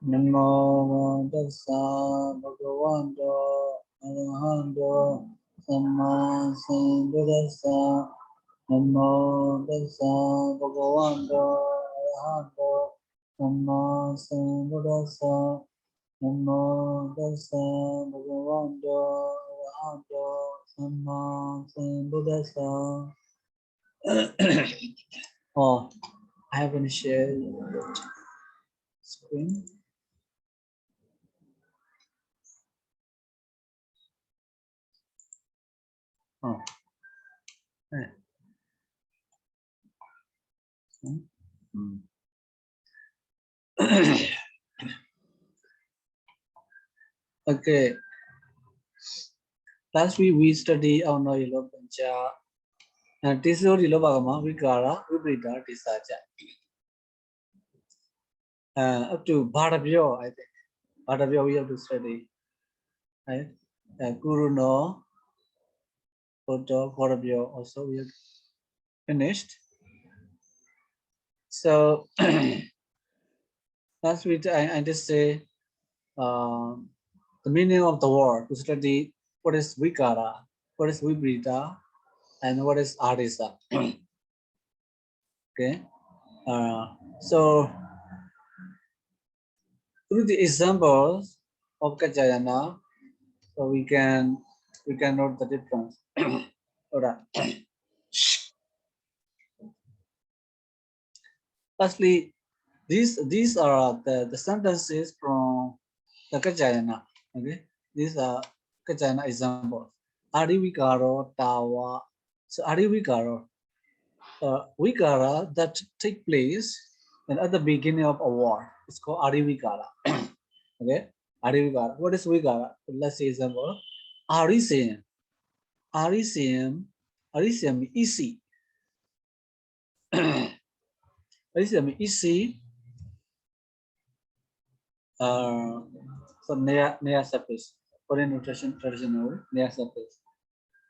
Namo Tassa Bhagavato Arahato Samma Sambuddhassa. Namo Tassa Bhagavato Arahato Samma Sambuddhassa. Namo Tassa Bhagavato Arahato Samma Sambuddhassa. Oh, I haven't shared screen. Oh. Okay. Last week we study our Noyelo Pancha and Tiso Dilobagama, Vikara, Vibrita, Tisaja. Up to Bharavyo, I think. Bharavyo we have to study. Right? Guru no, Koto, Bharavyo also we have finished. So last week I just say the meaning of the word to study what is Vikara, what is Vibrita, and what is Arisa. Okay. So through the examples of Kajayana, so we can note the difference. Alright. Firstly, these are the sentences from the Kajayana. Okay, these are Kajayana examples. Arivikaro tawa. So Arivikaro, vikara that take place and at the beginning of a word. It's called Arivikara. Okay, Arivikara. What is Vikara? Let's say example. Arisium. Arisium easy. Arisium easy. So near surface. Korean nutrition traditional near surface.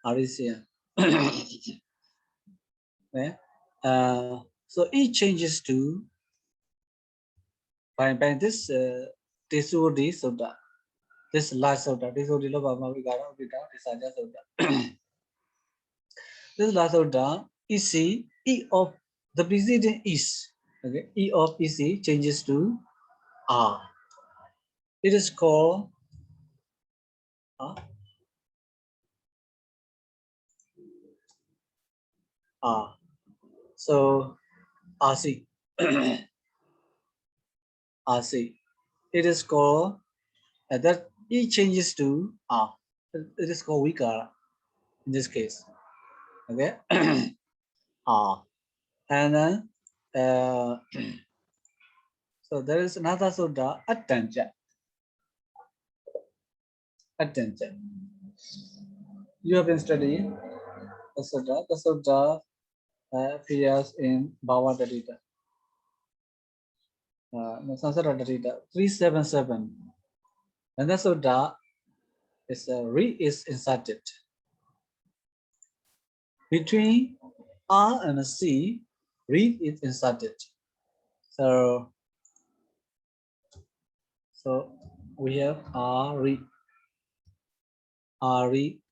Arisium. Okay. So it changes to by this Tesudi soda. This last soda. This Odi Lobama Vigara Vita, this Aja soda. This last soda EC E of the preceding is. Okay, E of EC changes to R. It is called R. So RC. RC. It is called that E changes to R. It is called Vikara in this case. Okay. R. And then so there is another soda attention. Attention. You have been studying the soda. The soda appears in Bhava Darita. Sansara Darita 377. And the soda is re is inserted. Between R and C, re is inserted. So we have R E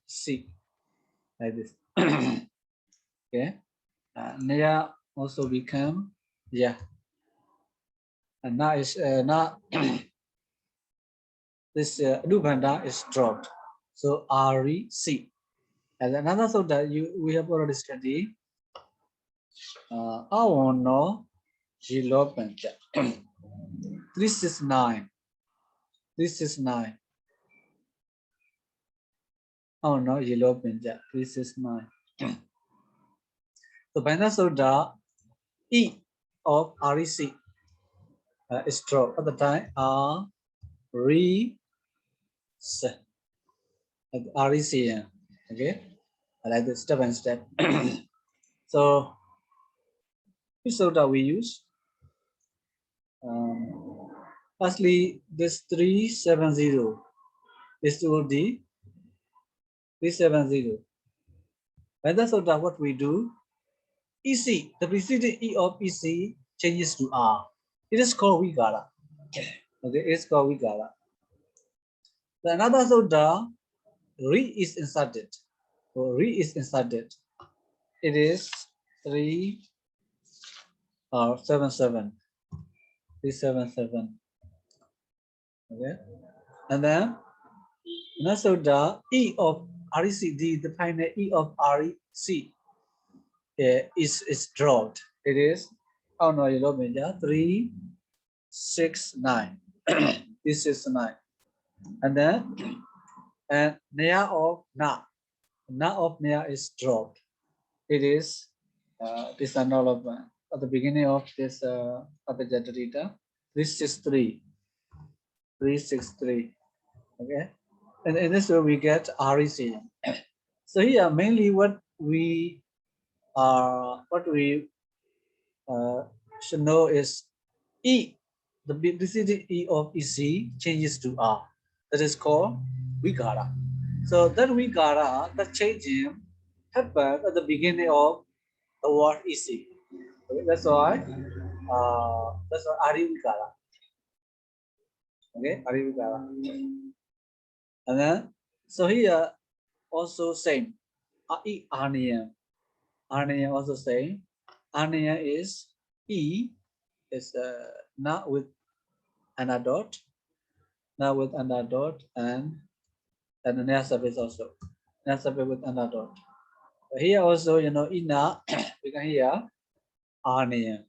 C like this. Okay. Naya also become and now is now this Adubhanda is dropped. So REC. And another so that we have already studied. Awono Jilo Panja. 369. 369. Awono Jilo Panja. 369. So Banda Soda E of REC is dropped at the time REC. Okay, like this step and step. So which soda we use? Firstly, this 370 is to the 370. When the soda, what we do? EC, the preceding E of EC changes to R. It is called Vigara. Okay, it's called Vigara. The another sutta, re is inserted. So re is inserted. It is 377. 377. Okay, and then another sutta, E of REC, the final E of REC is dropped. It is, oh no, you don't mean 369. 369. And then, and Naya of Na. Na of Naya is dropped. It is this acknowledgement at the beginning of this Abhijatadita. 363. 363. Okay. And in this way we get REC. So here mainly what we should know is E, the implicit E of EC changes to R. That is called Vigara. So that Vigara, that changing happened at the beginning of the word EC. Okay, that's why Ari Vigara. Okay, Ari Vigara. And then so here also same. Arniya. Arniya also same. Arniya is E is not with another dot, and the nasab is also nasab with another dot. Here also, ina become here arniya.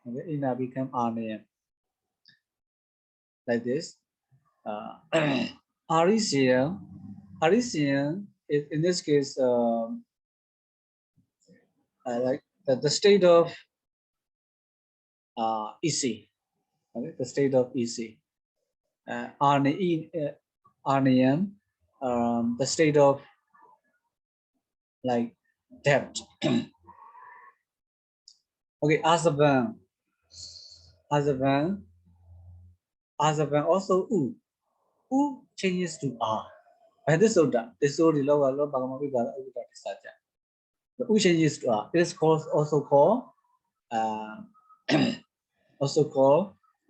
Okay, ina become arniya like this. Arisian is in this case like the state of EC. Okay, the state of EC. Arnian, the state of like depth. Okay, Azaban also U. U changes to R. And this Oda, this Odi Loga Bagamovi Saja. The U changes to R. It is also called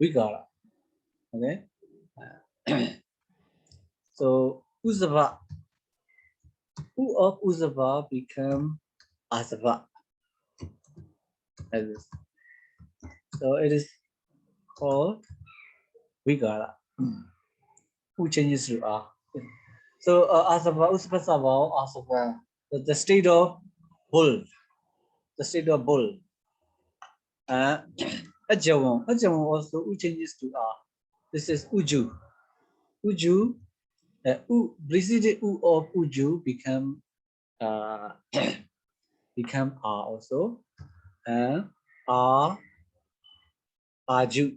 Vigara. Okay. So Uzava, U of Uzava become Azava. Like this. So it is called Vigara. Who changes to R. So Azava, Uspasava, Azava, the state of bull. The state of bull. Ajawam also U changes to R. This is Uju. Uju, preceded U of Uju become R also. And R Aju.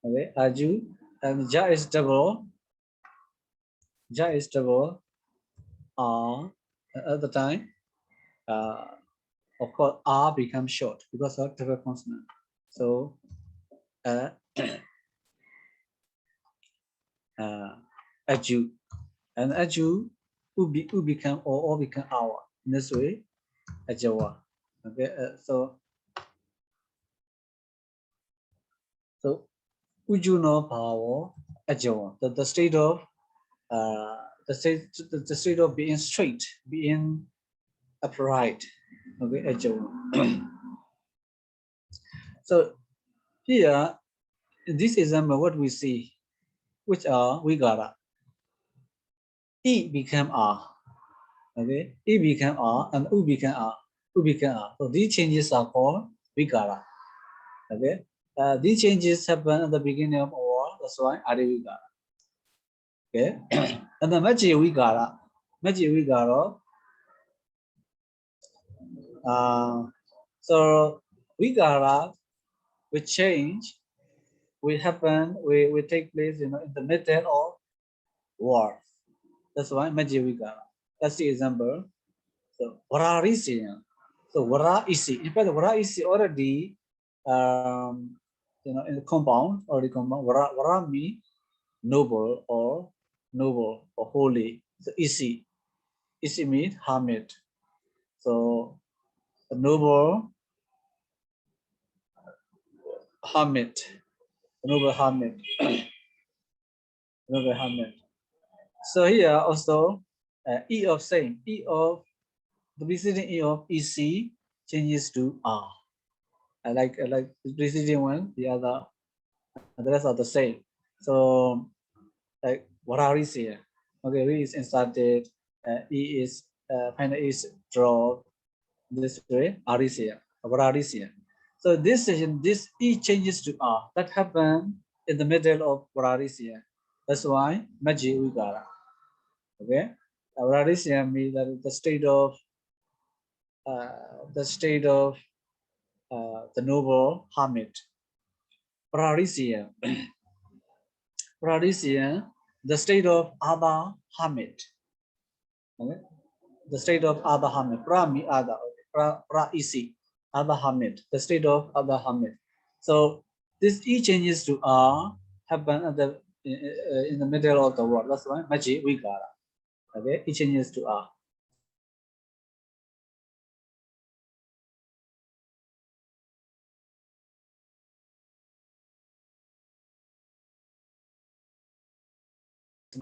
Okay, Aju, and Ja is double. R at the time. Of course, R becomes short because of double consonant. So Aju, and Aju U become or become our. In this way, Ajawa. Okay, so Uju no power Ajawa. The state of the state of being straight, being upright. Okay, Ajawa. So here in this example, what we see, which are Vigara. E become R. Okay, E become R and U become R. U become R. So these changes are called Vigara. Okay, these changes happen at the beginning of a word. That's why Adi Vigara. Okay, and the Maji Vigara. So Vigara will change, will happen, will take place, in the method of words. That's why Maji Vigara. That's the example. So Vara isi. So Vara isi. In fact, Vara isi already in the compound, Vara means noble or holy. So isi means hermit. So a noble hermit. the noble hermit. The noble hermit. So here also E of same, E of the preceding E of EC changes to R. I like the preceding one, the other, the rest are the same. So like what are these here? Okay, V is inserted, E is final is dropped this way, R is here. What are these here? So this session, this E changes to R. That happened in the middle of Vararisia. That's why Maji Vigara. Okay, Vararisia means that the state of the noble hermit. Vararisia, Vararisia, the state of other hermit. Okay, the state of other hermit. Prami other. Okay. Pra isi, other hermit. The state of other hermit. So this E changes to R happen at the in the middle of the word. That's why Maji Vigara. Okay, E changes to R.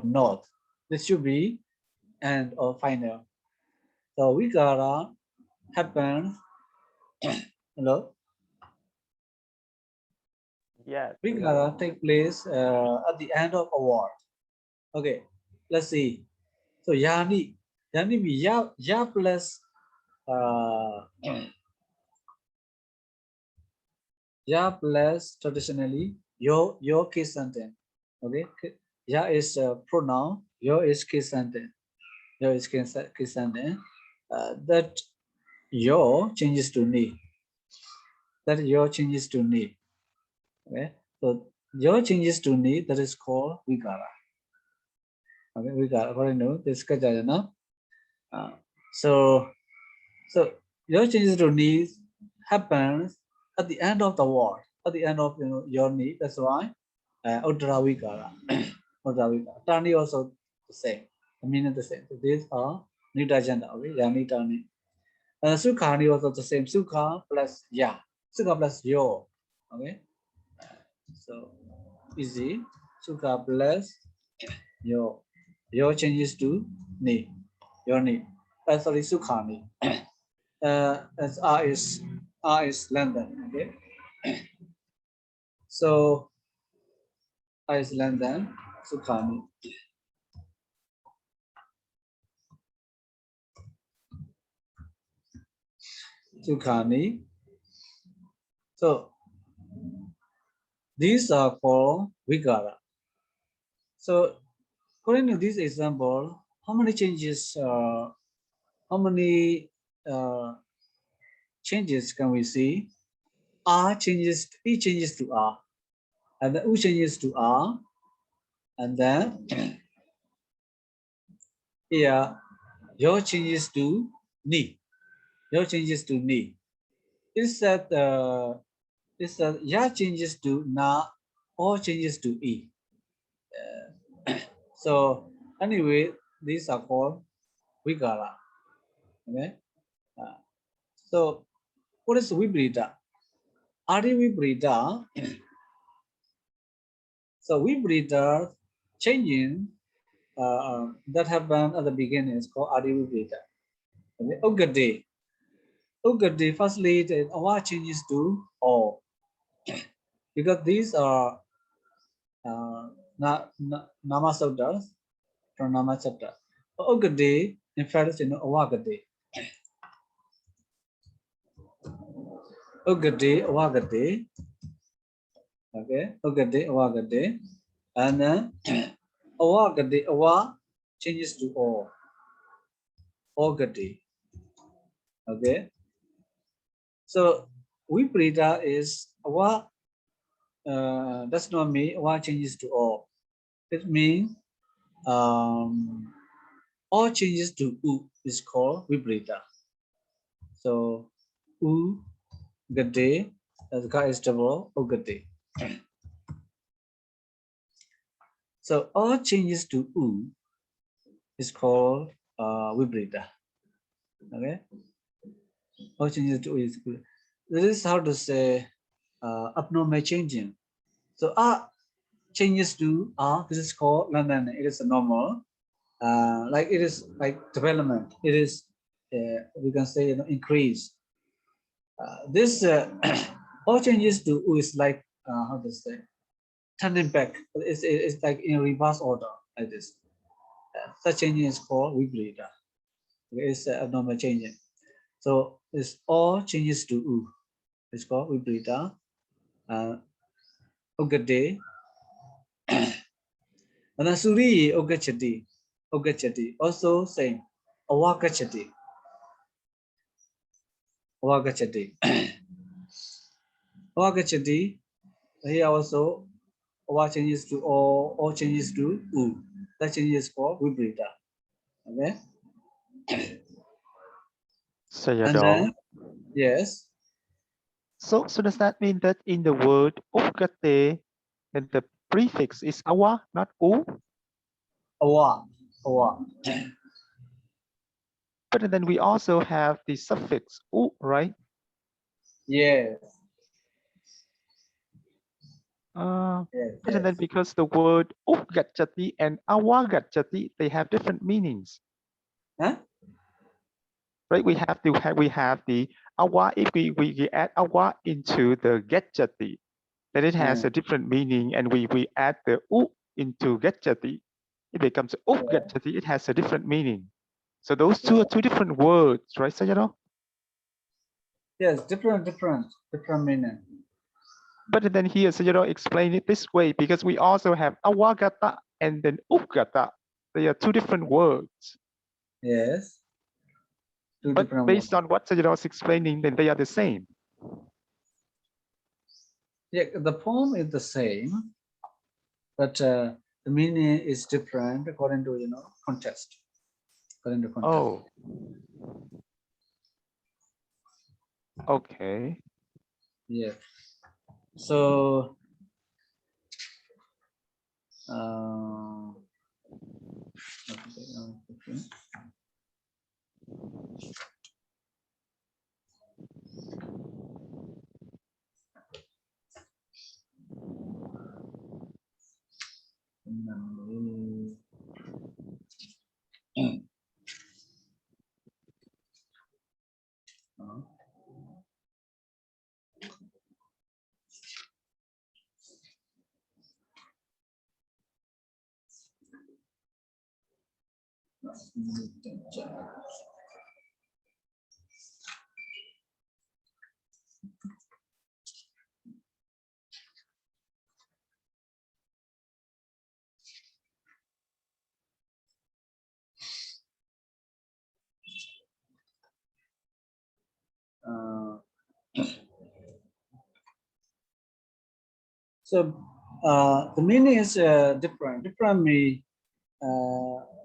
North. This should be end or final. So Vigara happens. Hello. Yes. Vigara take place at the end of a word. Okay, let's see. So Yani means ya plus ya plus traditionally your case sentence. Okay, ya is pronoun, your is case sentence. Your is case sentence. That your changes to ni. That your changes to ni. Okay, so your changes to ni, that is called vigara. Okay, vigara. According to this Kajayana. So your changes to ni happens at the end of the word, at the end of your ni. That's why Uttara vigara. Uttara vigara. Tani also the same. The meaning the same. So these are Nita Janda. Okay, Yani Tani. Sukhani also the same. Sukha plus ya. Sukha plus yo. Okay. So easy. Sukha plus yo. Yo changes to ni. Your ni. Sorry, Sukhani. As R is London. Okay. So R is London. Sukhani. Sukhani. So these are called vigara. So according to this example, how many changes? How many changes can we see? R changes, E changes to R, and then U changes to R, and then here your changes to ni. Your changes to ni. Is that ya changes to na or changes to E. So anyway, these are called vigara. Okay. So what is vibrita? Adi vibrita. So vibrita changing that happened at the beginning is called Adi vibrita. Okay. Ugade. Ugade firstly the awa changes to O. Because these are nama sabdas from nama chapter. Ugade in fact is awagade. Ugade, awagade. Okay, ugade, awagade. And then awagade, awa changes to O. Ogade. Okay. So viprita is awa does not mean awa changes to O. It means O changes to U is called viprita. So U gade, the guy is double, ugade. So all changes to U is called vibrita. Okay. All changes to U is good. This is how to say abnormal changing. So changes to this is called London. It is a normal, like it is like development. It is we can say increase. This all changes to U is like how to say turning back. It's like in reverse order like this. Such change is called vibrata. It's a abnormal change. So it's all changes to U. It's called vibrata. Ogade. And then Suriya Ogachati. Ogachati. Also same. Awakachati. Awakachati. Awakachati. Here also Awa changes to all changes to U. That changes for vibrata. Okay. And then yes. So does that mean that in the word Ogate, then the prefix is awa, not u? Awa. But then we also have the suffix u, right? Yes. But then because the word gachati and awagachati, they have different meanings. Huh? Right? We have the awa. If we add awa into the gachati, then it has a different meaning, and we add the u into gachati, it becomes gachati. It has a different meaning. So those two are two different words, right, Sayadaw? Yes, different meaning. But then here, Sayadaw explain it this way because we also have awagata and then upgata. They are two different words. Yes. But based on what Sayadaw was explaining, then they are the same. Yeah, the form is the same, but the meaning is different according to context. According to context. Oh. Okay. Yeah. So okay. So the meaning is different. Different mean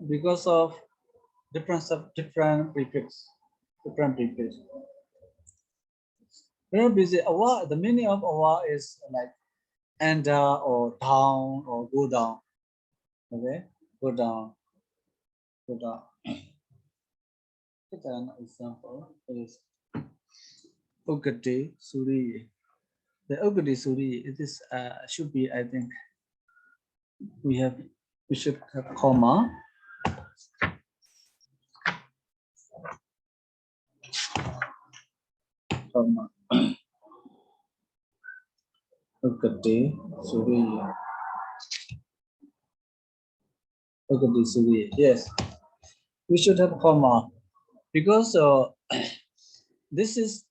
because of difference of different prefix. Different prefix. Very busy. Awa, the meaning of awa is like enter or down or go down. Okay, go down. Go down. Take an example is Ogade Suriya. The Ogade Suriya, it is should be, I think we should have comma. Comma. Ogade Suriya. Ogade Suriya. Yes, we should have comma because this is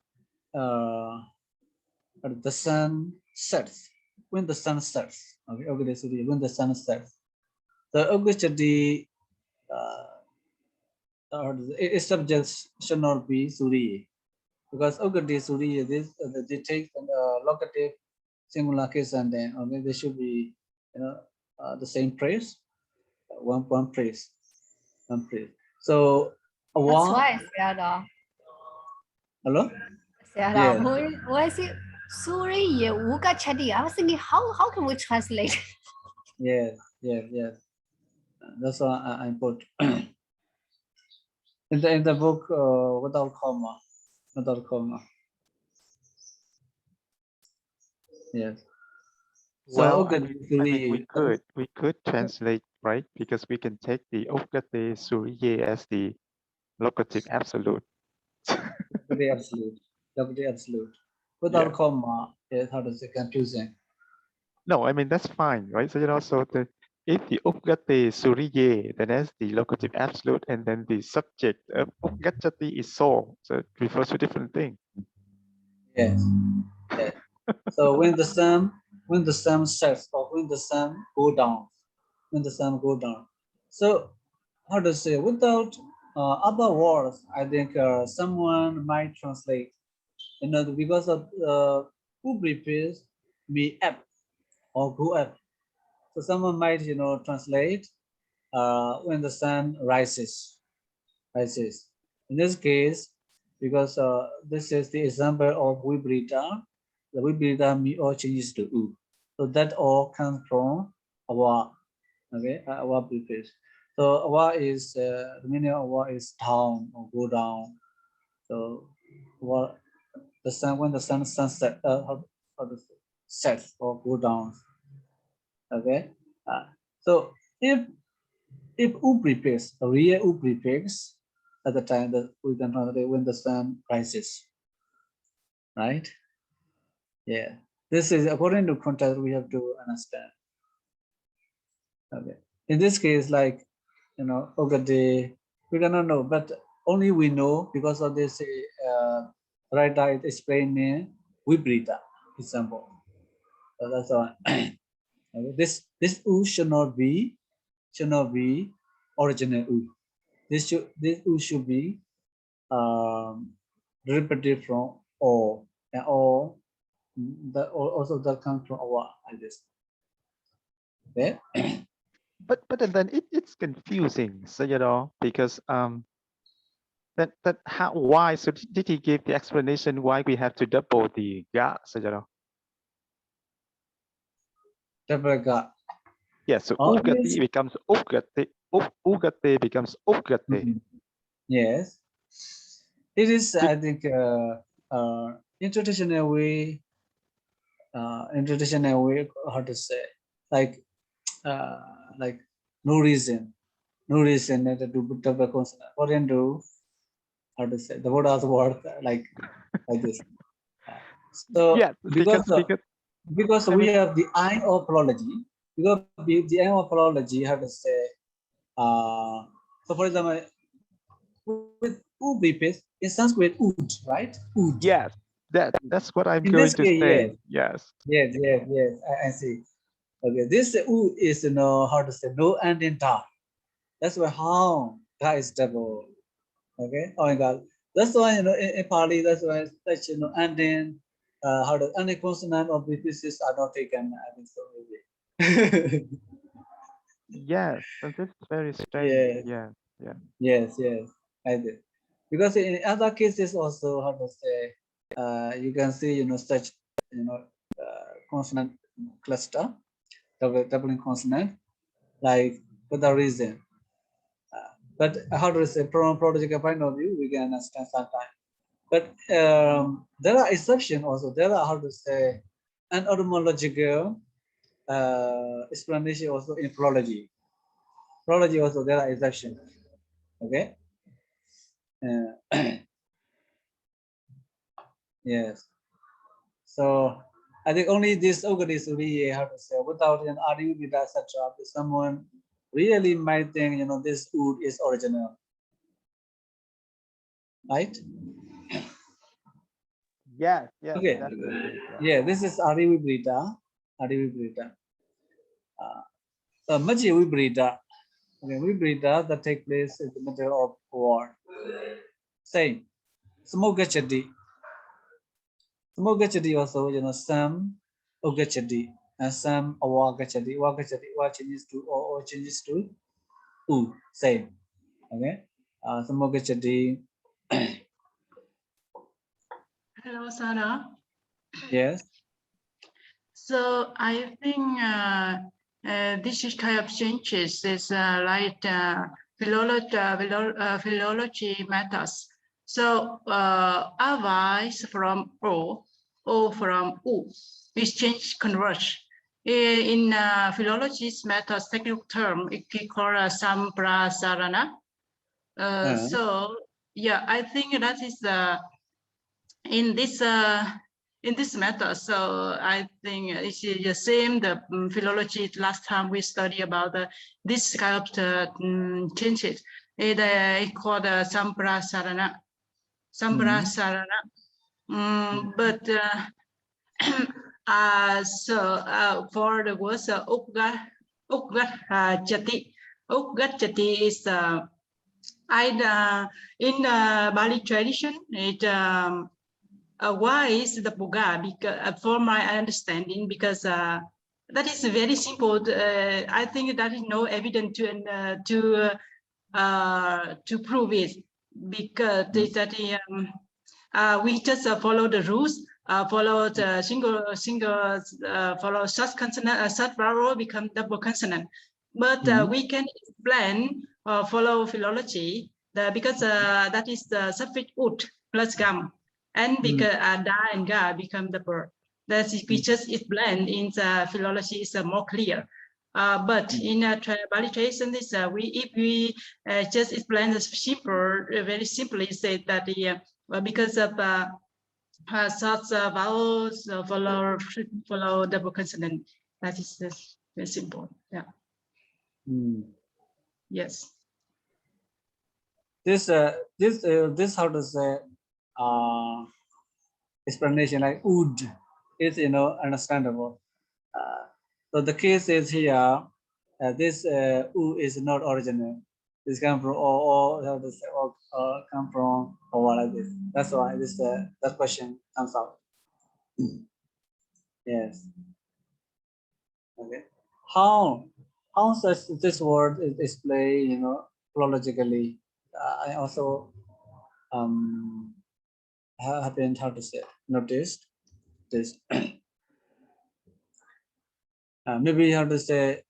the sun sets. When the sun sets, okay, Ogade Suriya, when the sun sets. The Ogade its subjects should not be Suriya. Because Ogade Suriya, they take locative singular case and then they should be the same phrase, one phrase. So that's why Sayadaw. Hello? Sayadaw, when I say Suriya Ugachati, I was thinking how can we translate? Yes. That's why I put in the book without comma. Yes. So Well, Ugati we could translate, right? Because we can take the Ugate Suriye as the locative absolute. Ugati absolute. Ugati absolute. Without Yeah. comma, is how to say confusing. No, I mean that's fine, right? So if the Ugate Suriye, then that's the locative absolute, and then the subject of Ugachati is soul. So it refers to different thing. Yes. Yes. So when the sun sets or when the sun go down, when the sun go down. So how to say without other words, I think someone might translate. Because of who prepares me up or go up. So someone might translate when the sun rises. Rises. In this case, because this is the example of vibrita, the vibrita me all changes to u. So that all comes from our, okay, our preface. So our is the meaning of our is down or go down. So what the sun when the sun sunset how to say, sets or go down. Okay. So if u prefix, a real u prefix at the time that we can translate when the sun rises, right? Yeah, this is according to context we have to understand. Okay, in this case, like Ogade, we cannot know, but only we know because of this writer is explaining Vibrita example. So that's why okay. This u should not be original u. This u should be derivative from o, and o that also that comes from our like this. Okay. But then it's confusing, so because that how why so did he give the explanation why we have to double the ga, so Double ga. yeah, so Oh, ugati becomes ugate becomes ugate. Yes, it is. I think in traditional way, how to say, like like no reason that to put double consonant. According to how to say the word of the word like this. So Yeah, because I we mean have the I of philology, because the I of philology, how to say, so for example, with u preface in Sanskrit ud, right? Ud. yes, that's what I'm In going this to case, say. Yes. yes. I see. Okay, this u is how to say no and in da. That's why how da is double. Okay. Oh my God. That's why in Pāļi, that's why such and then how to any consonant or prefixes are not taken. I think so maybe. Yes, and this is very strange. Yes. Yeah. Yes. I did. Because in other cases also how to say you can see such consonant cluster, doubling consonant like for the reason. But how to say from prological point of view we can understand sometimes. But there are exceptions also. There are how to say an etymological explanation also in philology. Philology also there are exceptions. Okay. Yes. So I think only this Ogadis really how to say without an Adivida etc. Someone really might think this wood is original, right? Yes, Okay. definitely. Yeah, this is Adivibrita. Adivibrita. Maji Vibrita. Okay, Vibrita that take place in the middle of war. Same. Smogachadi. Smogachadi also, some Ogachadi and some Awagachadi. Wagachadi, wa changes to or changes to U. Same. Okay. Smogachadi. Hello, Sarah. Yes. So I think this is kind of changes is like philology matters. So advice from O from U, this change converge. In philology's methods, technical term, it we call samprasarana. So yeah, I think that is in this method. So I think it's the same. The philology last time we studied about this kind of changes. It called samprasarana. Samprasarana. But so for the words Upgachati. Upgachati is in Bali tradition, why is the Buga? Because for my understanding, because that is very simple. I think that is no evidence to prove it, because we just follow the rules. Follow the single follow short consonant, short vowel become double consonant. But we can explain follow philology because that is the suffix ut plus gam, and because da and ga become the verb. That is, we just explain in the philology is more clear. But in Bali tradition, is if we just explain the simple, very simply say that because of such vowels follow double consonant. That is just very simple. Yeah. Yes. This how to say explanation like wood is understandable. So the case is here. This u is not original. This come from or how to say or come from or like this. That's why this that question comes out. Yes. Okay. How such this word is displayed, philologically? I also happened how to say noticed this. Maybe how to say,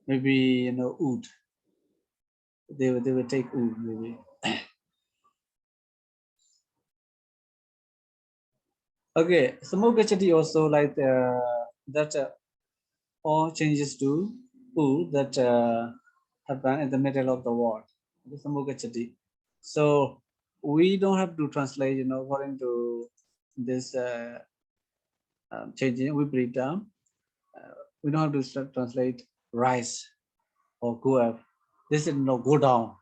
maybe oud. They will take oud maybe. Okay, samogachati also like that all changes to u that happen in the middle of the word. Samogachati. So we don't have to translate, according to this changing vibrita. We don't have to translate rise or go up. This is go down,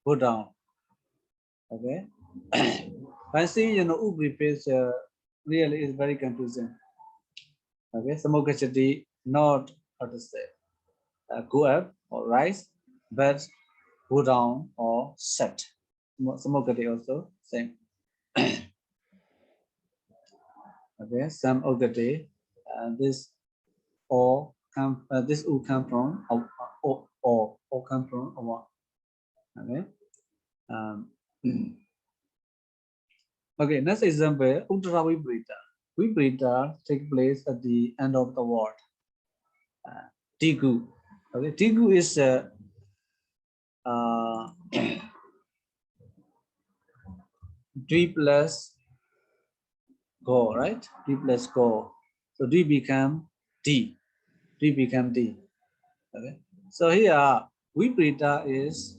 go down. Okay. I see, Ubri page really is very confusing. Okay, samogachati, not how to say go up or rise, but go down or set. Samogati also same. Okay, samogati, this or come this u come from or come from or. Okay. Okay, next example, Uttara Vibrita. Vibrita take place at the end of the word. Tigu. Okay, Tigu is D plus go, right? D plus go. So D become D. D become D. Okay. So here Vibrita is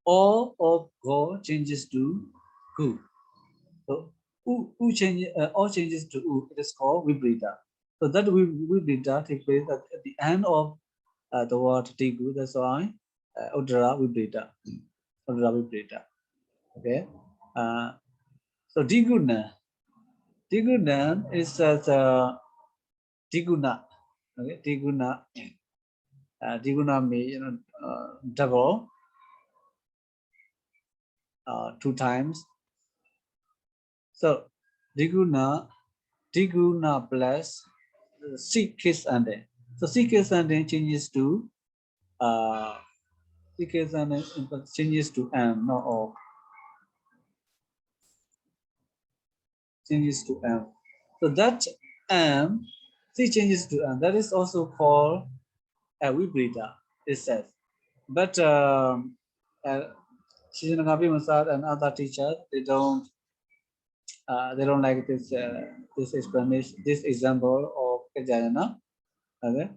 all of go changes to gu. So u change all changes to u. It is called vibrita. So that vibrita takes place at the end of the word tigu. That's why udara vibrita. Udara vibrita. Okay. So diguna. Diguna is the diguna. Okay. Diguna. Diguna means double. 2 times. So diguna plus C case ending. So C case ending changes to C case ending changes to M, not O. Changes to M. So that M, C changes to M. That is also called a vibrita, it says. But Shijanagapi Masad and other teachers, they don't like this this explanation, this example of Kajayana. Okay.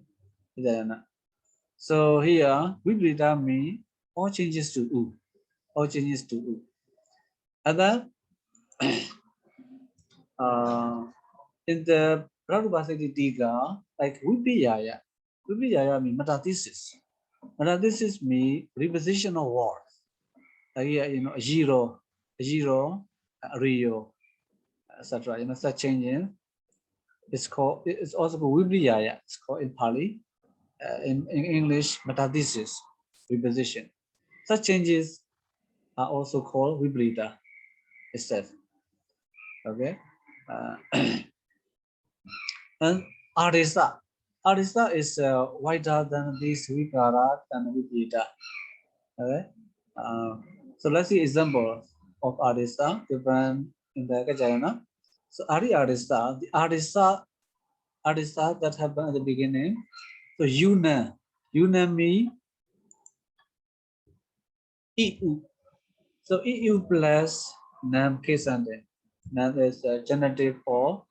So here vibrita means all changes to u. All changes to u. Other in the Padarūpasiddhi Tika, like Vipiyaya. Vipiyaya means metathesis. Metathesis means reposition of words. Like here, zero, rio, etc. Such changes. It's also called Vipiyaya. It's called in Pāļi. In English, metathesis, reposition. Such changes are also called vibrita itself. Okay. And arisa. Arisa is wider than this vikara and vibrita. Okay. So let's see example of arisa given in the Gajayana. So arisa, the arisa that happened at the beginning. So yuna means eu. So eu plus nam kesande. Nam is genitive for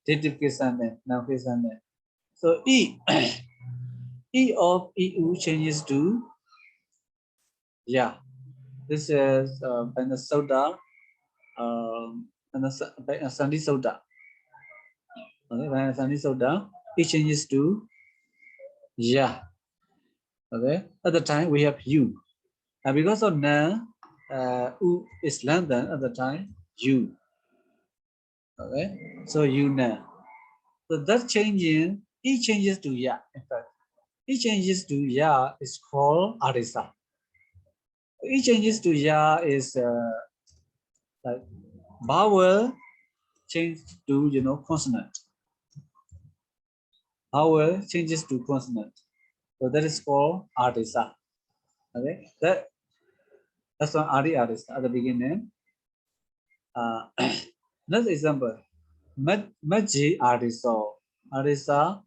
dative kesande, nam kesande. So e e of eu changes to ya. This is by the soda and the sandi soda. Okay, by the sandi soda, it changes to ya. Okay, at the time we have u. And because of na, u is lengthened at the time u. Okay, so u na. So that changing, it changes to ya. In fact, it changes to ya is called arisa. It changes to ya is like vowel change to consonant. Vowel changes to consonant. So that is called arisa. Okay, that's one arisa at the beginning. Another example, Maji arisa. Arisa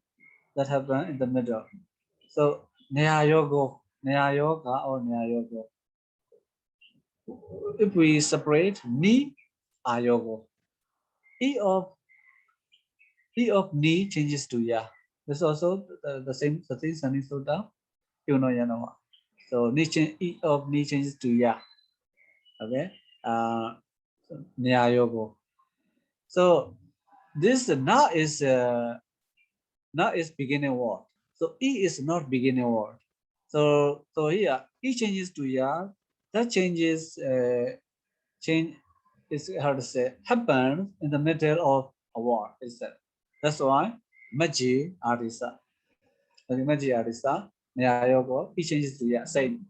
that happen in the middle. So neayoga or neayogo. If we separate ni ayogo, e of ni changes to ya. This is also the same sani sutta. So e of ni changes to ya. Okay. Neayogo. So this na is beginning word. So e is not beginning word. So here e changes to ya. That changes change is how to say happens in the middle of a word itself. That's why maji arisa. Okay, maji arisa. Neayogo. E changes to ya. Same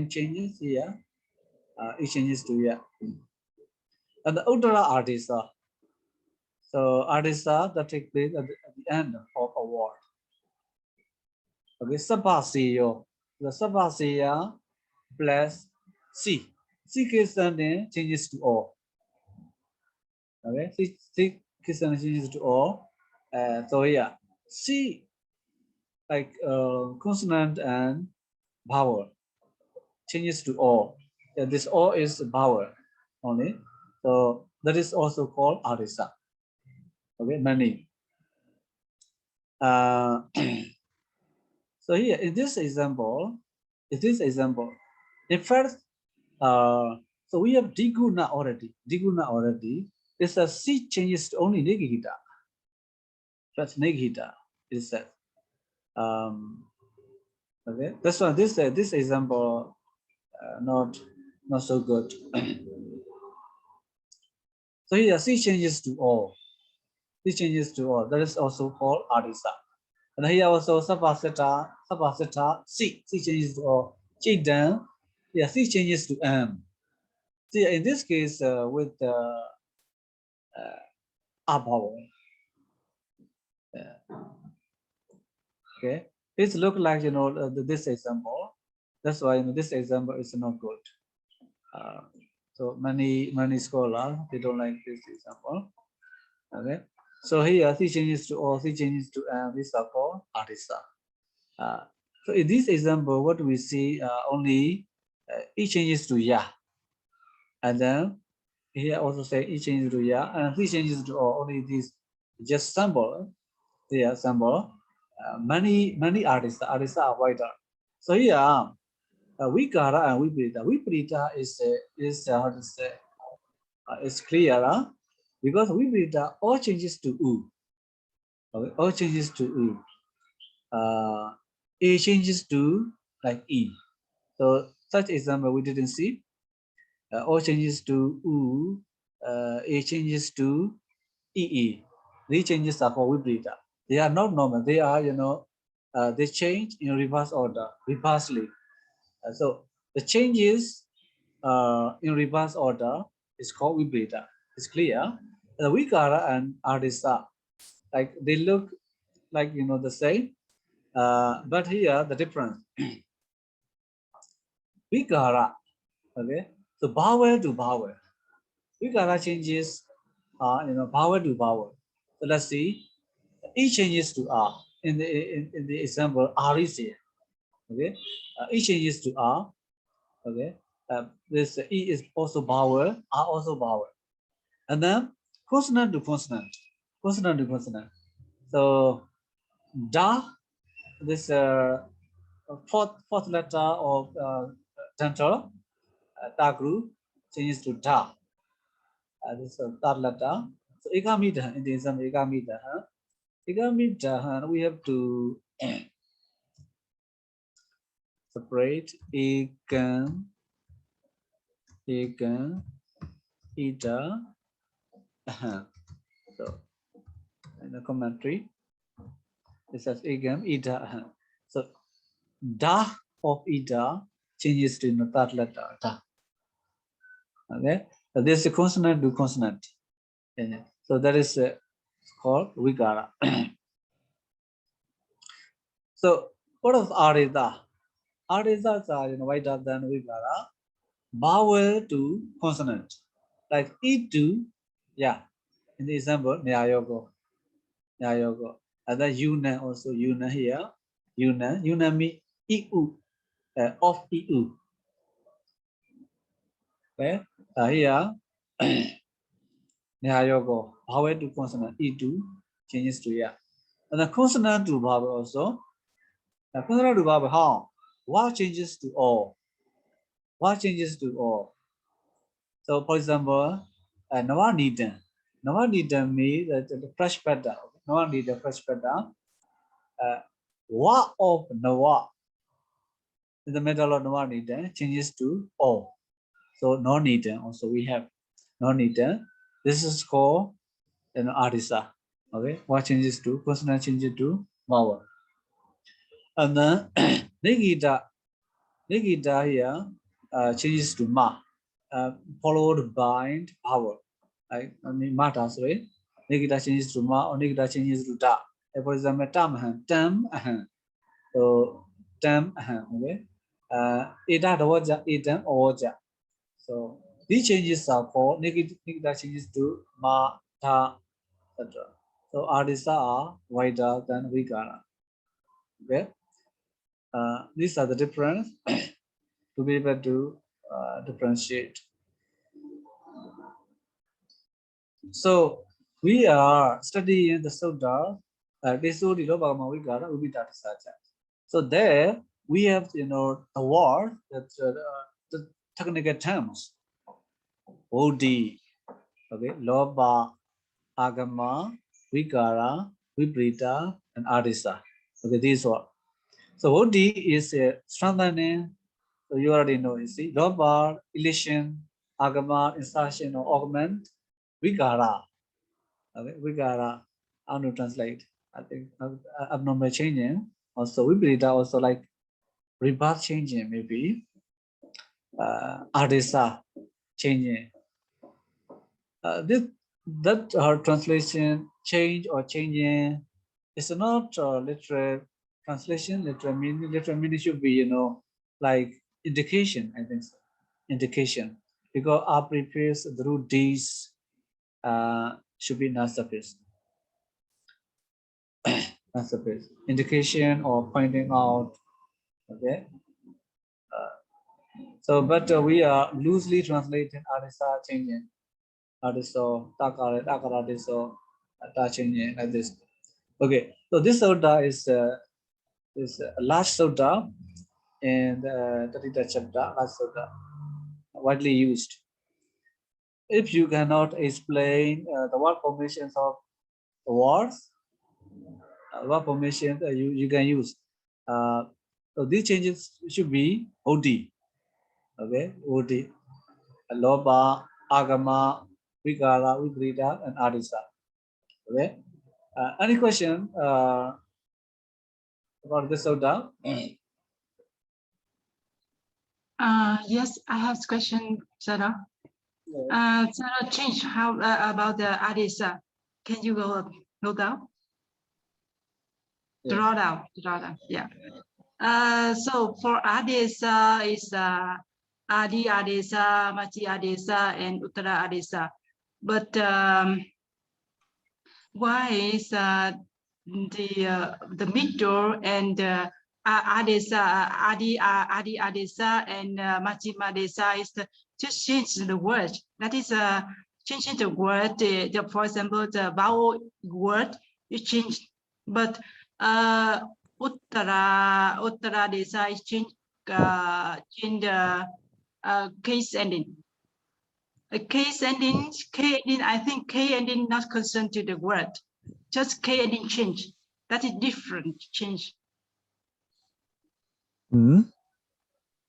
changes here. E changes to ya. And the uttara arisa. So arisa that takes place at the end of a word. Okay, sabasiyo. The sabasiya plus c. C case then changes to o. Okay, C case then changes to o. So here c like consonant and vowel changes to o. Yeah, this o is vowel only. So that is also called arisa. Okay, many. So here in this example, in first, so we have diguna already. Diguna already. It's a C changes to only negita. That's negita. Is that? Okay. That's why this example not so good. So here C changes to O. C changes to O. That is also called arisa. And here also sapasita C changes to O. Chidan, yeah, C changes to M. See, in this case, with a vowel. Okay, it look like this example. That's why this example is not good. So many scholars they don't like this example. Okay, so here C changes to O, C changes to M. These are called arisa. So in this example, what we see only E changes to ya, and then here also say E changes to ya, and C changes to O. Only this just symbol. They assemble many artists. The artists are wider. So here, Vikara and Viparita. Viparita is how to say is clear because Viparita all changes to U. Okay, all changes to U. A changes to like E. So such example we didn't see. O changes to U, A changes to EE. These changes are for Viparita. They are not normal. They are, they change in reverse order, reversely. So the changes in reverse order is called Viparita. It's clear. The Vikara and Ardisa, like they look like the same, but here the difference. Vikara, okay. So vowel to vowel. Vikara changes, vowel to vowel. So let's see. E changes to R in the example R is here. Okay, E changes to R. Okay, this E is also vowel, R also vowel, and then consonant to consonant, consonant to consonant. So da, this fourth letter of dental da group changes to da. This third letter. So ekamita in the example ekamita. Ekamita, we have to separate ekam, ita. So in the commentary, it says ekam, ita. So da of ita changes to the third letter da. Okay, so this is consonant to consonant. So that is called Vikara. So what is Arida? Arisas are wider than Vikara. Vowel to consonant, like E to, yeah, in the example, Nyayogo, and then Yuna also, Yuna here, Yuna means EU, of EU. Okay, here, Nyayogo, vowel to consonant, E to changes to yeah. And the consonant to vowel also, the consonant to vowel, how? What changes to all? What changes to all? So, for example, Navanita. Navanita means the fresh pattern. Navanita, fresh pattern. Wa of Nawa in the middle of Navanita changes to O. So, non-nita also we have non-nita. This is called Arisa. Okay, what changes to consonant changes to vowel. And then Nigita here changes to Ma, followed by vowel. Like Mata, sorry. Nigita changes to Ma or Nigita changes to Da. For example, Tam, so Tam, okay. Ida Dawaja, Idam, Oja. So these changes are called Nigita changes to Ma, Ta, etc. So Ardisa are wider than Vikara. Okay. These are the difference to be able to differentiate. So we are studying the Sutta, so there we have the word that the technical terms, Bodhi, okay, Loba, Agama, Vikara, Viparita, and Adisa. Okay, these are. So Bodhi is a strengthening. So you already know, you see, Loba, elation, Agama, insertion or augment, Vikara. Okay, Vigara, how to translate? I think abnormal changing. Also, Viparita also like rebirth changing, maybe. Adisa changing. That translation change or changing is not literal translation. Literal meaning should be like indication. I think so. Indication, because our preface through these should be not surface. Not surface. Indication or pointing out. Okay. So, but we are loosely translating Arisa changing. Ariso, Takara, Takara, Diso, changing like this. Okay, so this sutta is last sutta in the Taddhita chapter, last sutta, widely used. If you cannot explain the word formations of the words, word formations you can use. So these changes should be OD. Okay, OD. Loba, Agama, Vikara, Vikrita, and Adisa. Okay. Any question about this sutta? Yes, I have a question, Sayadaw. Sayadaw, change how about the Adisa. Can you go down? Yes. Draw down. Yeah. So for Adesa is Adi Adesa, Machi Adesa, and Uttara Adesa. But why is the middle and Adesa, Adi Adesa, and Machi Adesa is just change the word. That is changing the word. For example, the vowel word you change, but Uttara Desa is change the case ending. A case ending, K ending, I think K ending not concerned to the word. Just K ending change. That is different change.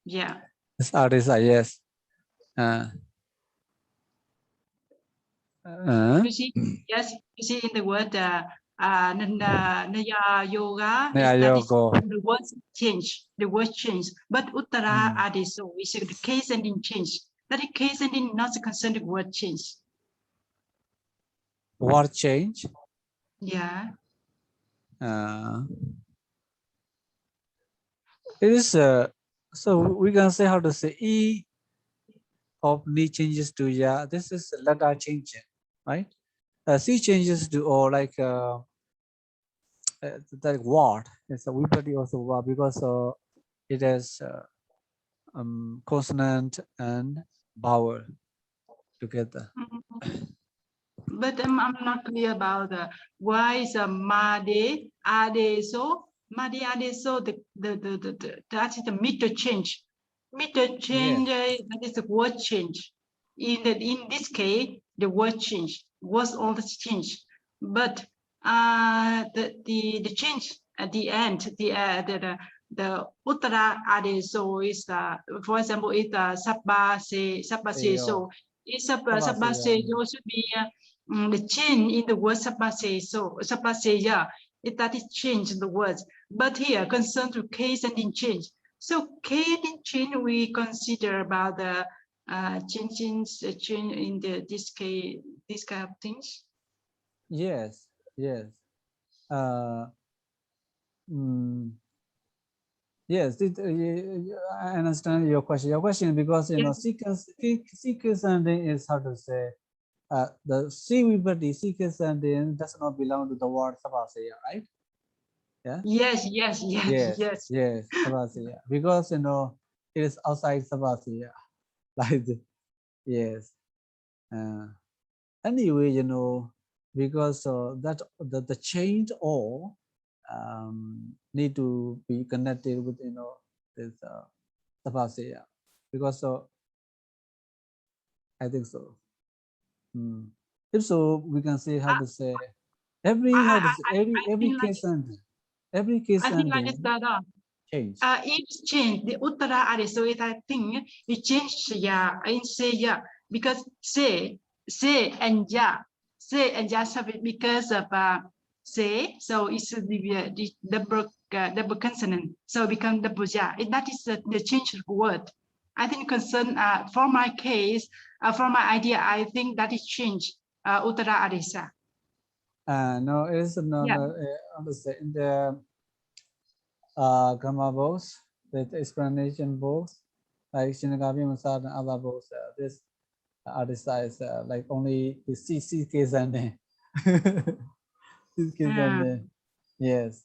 Yeah. It's Adisa, yes. You see, yes, you see in the word Naya Yoga, that is the word change, But Uttara Adiso is the case ending change. That is case ending not concerned the word change. Word change? Yeah. It is so we can say how to say E of Ni changes to Ya. This is letter change, right? C changes to O like that word. It's a vibhati also word because it has consonant and vowel together. But I'm not clear about why is Made Ade so Made Ade so that is the meter change. Meter change, that is the word change. In this case, the word change was all the change, but the change at the end, the Uttara Ade so is for example, is Sabba se so. Is Sabba se should be the change in the word Sabba se so Sabba se ya. That is change in the words, but here concerned to case and in change. So case and change we consider about the change in this case, this kind of things. Yes. Yes. Yes, I understand your question. Your question because you know sequence ending is how to say the C vibhati sequence ending does not belong to the word Sabasaya, right? Yeah. Yes. Sabasaya, because you know it is outside Sabasaya, like yes. Anyway, you know, because that the change or need to be connected with you know this Sabasaya, because I think so. If so, we can say how to say every case ending, every case ending change. It changed the Uttara Adi, so it I think it changed ya in say ya because say and ya because of say, so it's the double consonant, so become double ya. That is the change of word. I think concern for my case, for my idea, I think that is change Uttara Adisa. No, it is not in the grammar books, the explanation books, like Shinagabi Masad and other books. This Adisa is like only the C case ending. C case ending. Yes.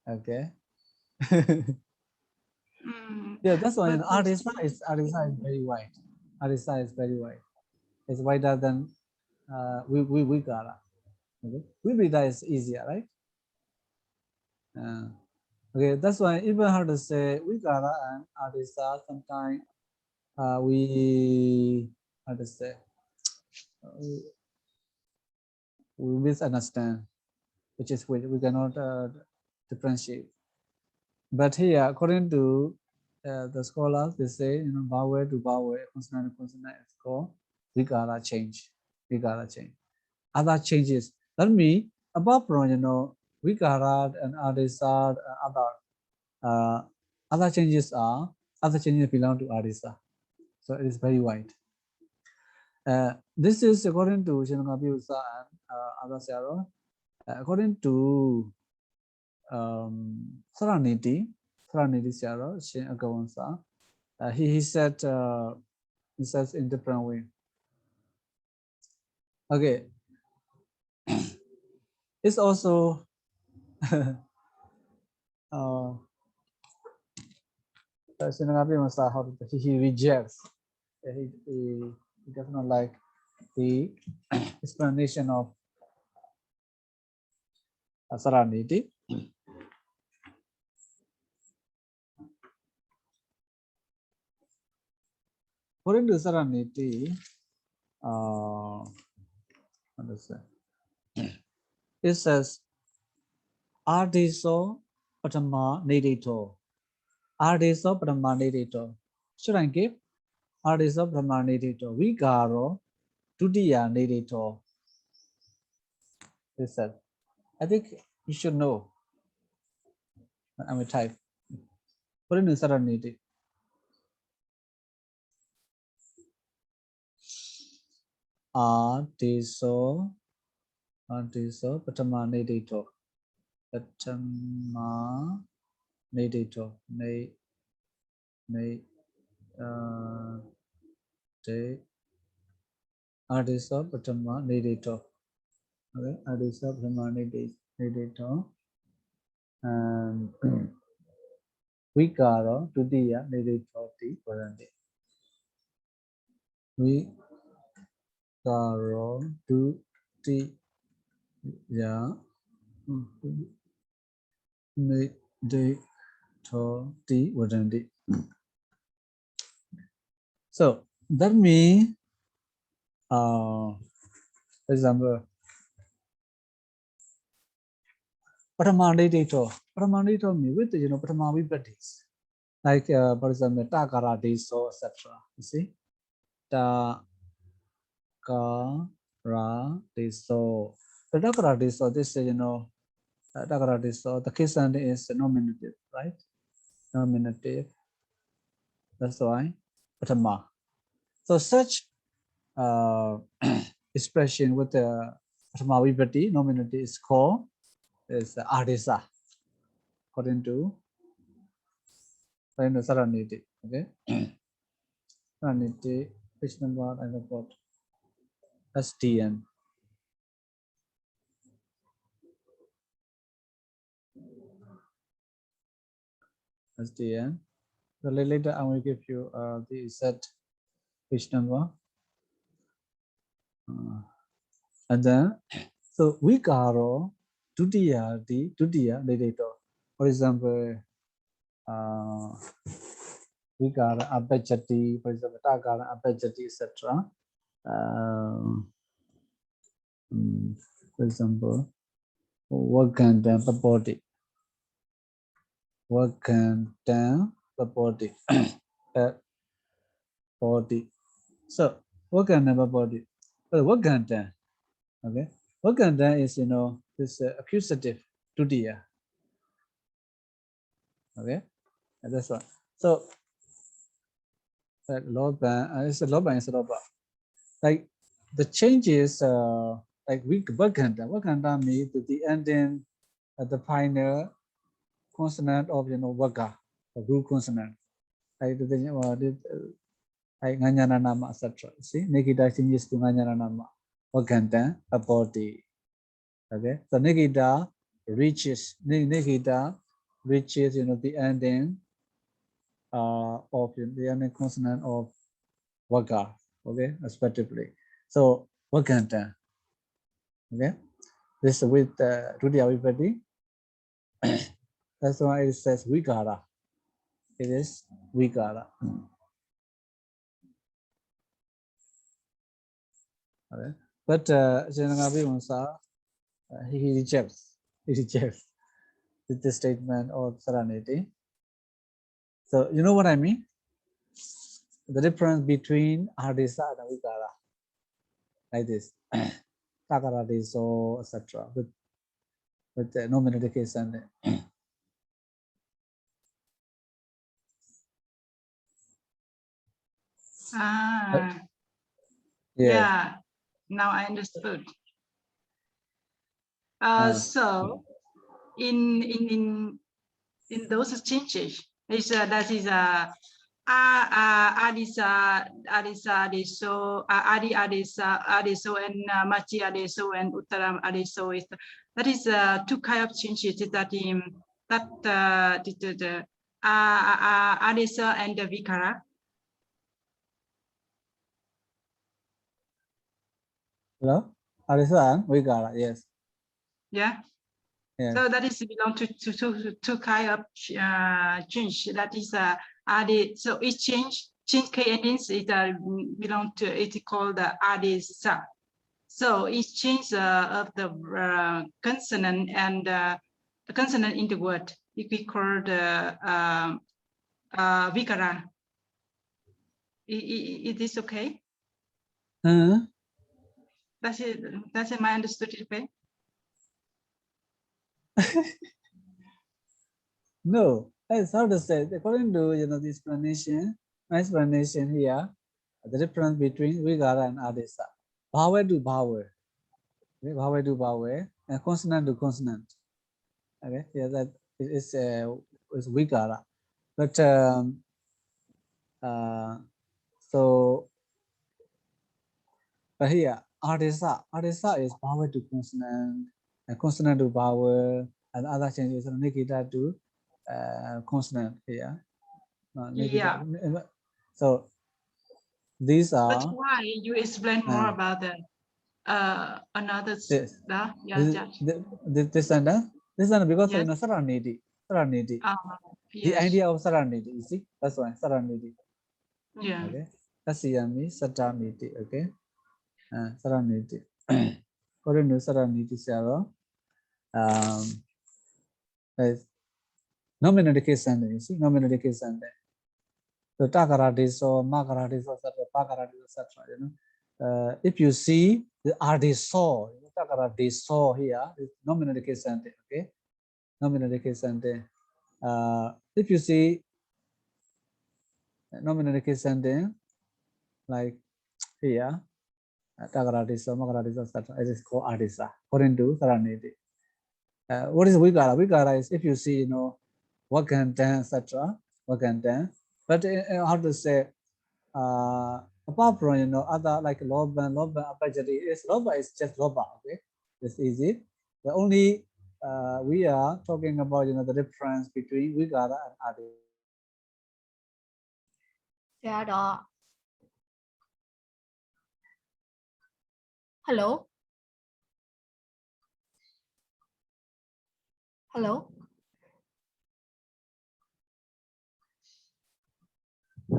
Okay. Yeah, that's why Adisa is very wide. Adisa is very wide. It's wider than Vikara. Okay, Vibrita is easier, right? Okay, that's why even how to say Vikara and Adisa, sometimes we how to say we misunderstand, which is we cannot differentiate. But here, according to the scholars, they say vowel to vowel, consonant to consonant is called Vikara change. Vikara change. Other changes. That means apart from Vikara and Adisa, other changes belong to Adisa. So it is very wide. This is according to Shinagabiusa and other Saro. According to Saraniti Saro, Shin Agawansa, he said in different way. Okay, it's also Shinagabiusa, how he rejects. He does not like the explanation of Saraniti. According to Saraniti, it says Ardiso Patama Nidito. Ardiso Patama Nidito. Should I give Ardiso Patama Nidito? Vigaro Tudiya Nidito. It said. I think you should know. I will type. According to Saraniti. Ardiso Patama Nidito. Patama Nidito. Adisa Patama Nidito. Okay, Adisa Patama Nidito. And Vikaro Tudiya Nidito Ti Parandi. Vikaro Tudiya Nidito Ti Parandi. So that means, for example, Paramandito means with Patama Vibhatis. Like for example, Takara Diso, etc. You see? Takara Diso. The Takara Diso, this is Takara Diso, the case ending is nominative, right? Nominative. That's why Patama. So such expression with the Patama Vibhati, nominative, is called Adisa, according to Saraniti. Okay. Saraniti, which number I got? STN. STN. So later I will give you the set page number. And then, so Vikaro, Tudiya Nidito. For example, Vikara Abhajati, for example, Takara Abhajati, etc. For example, Wakanda Babodi. Wakanda Babodi. Body. So Wakanda Babodi. But Wakanda, okay? Wakanda is, this accusative Tudiya. Okay? And that's one. So Loba, it's a Loba instead of like the changes like Wakanda means the ending at the final consonant of Waka, the root consonant. Like the like Nganyana Nama, etc. See, Nikita changes to Nganyana Nama. Wakanda, a body. Okay, so Nikita reaches the ending of the ending consonant of Waka. Okay, respectively. So Wakanda. Okay, this with Dutiya Vibhati. That's why it says Vikara. It is Vikara. Okay. But Janagabi Munsa, he rejects with the statement of serenity. So you know what I mean? The difference between Ardisa and Vikara, like this, Takaradiso, etc. With the nomination. Yeah. Now I understood. So in those changes, that is Adisa Adiso, Adi Adisa Adiso, and Machi Adiso and Uttaram Adiso. That is two kind of changes that the Adisa and the Vikara. Hello, Adisa and Vikara. Yes. Yeah. Yes. So that is belong to two kind of change. That is Adi. So each change K endings is belong to it called the Adisa. So each change of the consonant and the consonant in the word it we call the Vikara. It is okay. That's it. That's my understood it okay. No, it's hard to say. According to the explanation here, the difference between Vigara and Adisa. Bhawe to Bhawe. Okay, Bhawe to Bhawe, and consonant to consonant. Okay, yeah, that is Vigara. But so but here Adisa is Bhawe to consonant, and consonant to Bhawe, and other changes are Nikita to consonant here. Yeah. So these are. That's why you explain more about the another. Yes. This and because yes. of serenity. Serenity. Yes. The idea of serenity. You see, that's why serenity. Yeah. Okay. That's the serenity. Okay. Serenity. According to serenity, nominative case sentence. You see, nominative case sentence. The takaratis or makaratis or pakaratis, etc. You know, if you see the artiso, takaratis here is nominative case sentence. Okay, nominative case sentence. If you see nominative case sentence like here, takaratis or makaratis, etc. It is called artisa. According to serenity. What is vigara? Vigara is if you see, what can dance, etc. What can dance. But how to say, apart from other like loba apajati, loba is just loba. Okay, it's easy. The only we are talking about the difference between vigara and adi. Sayadaw. Hello. Hello.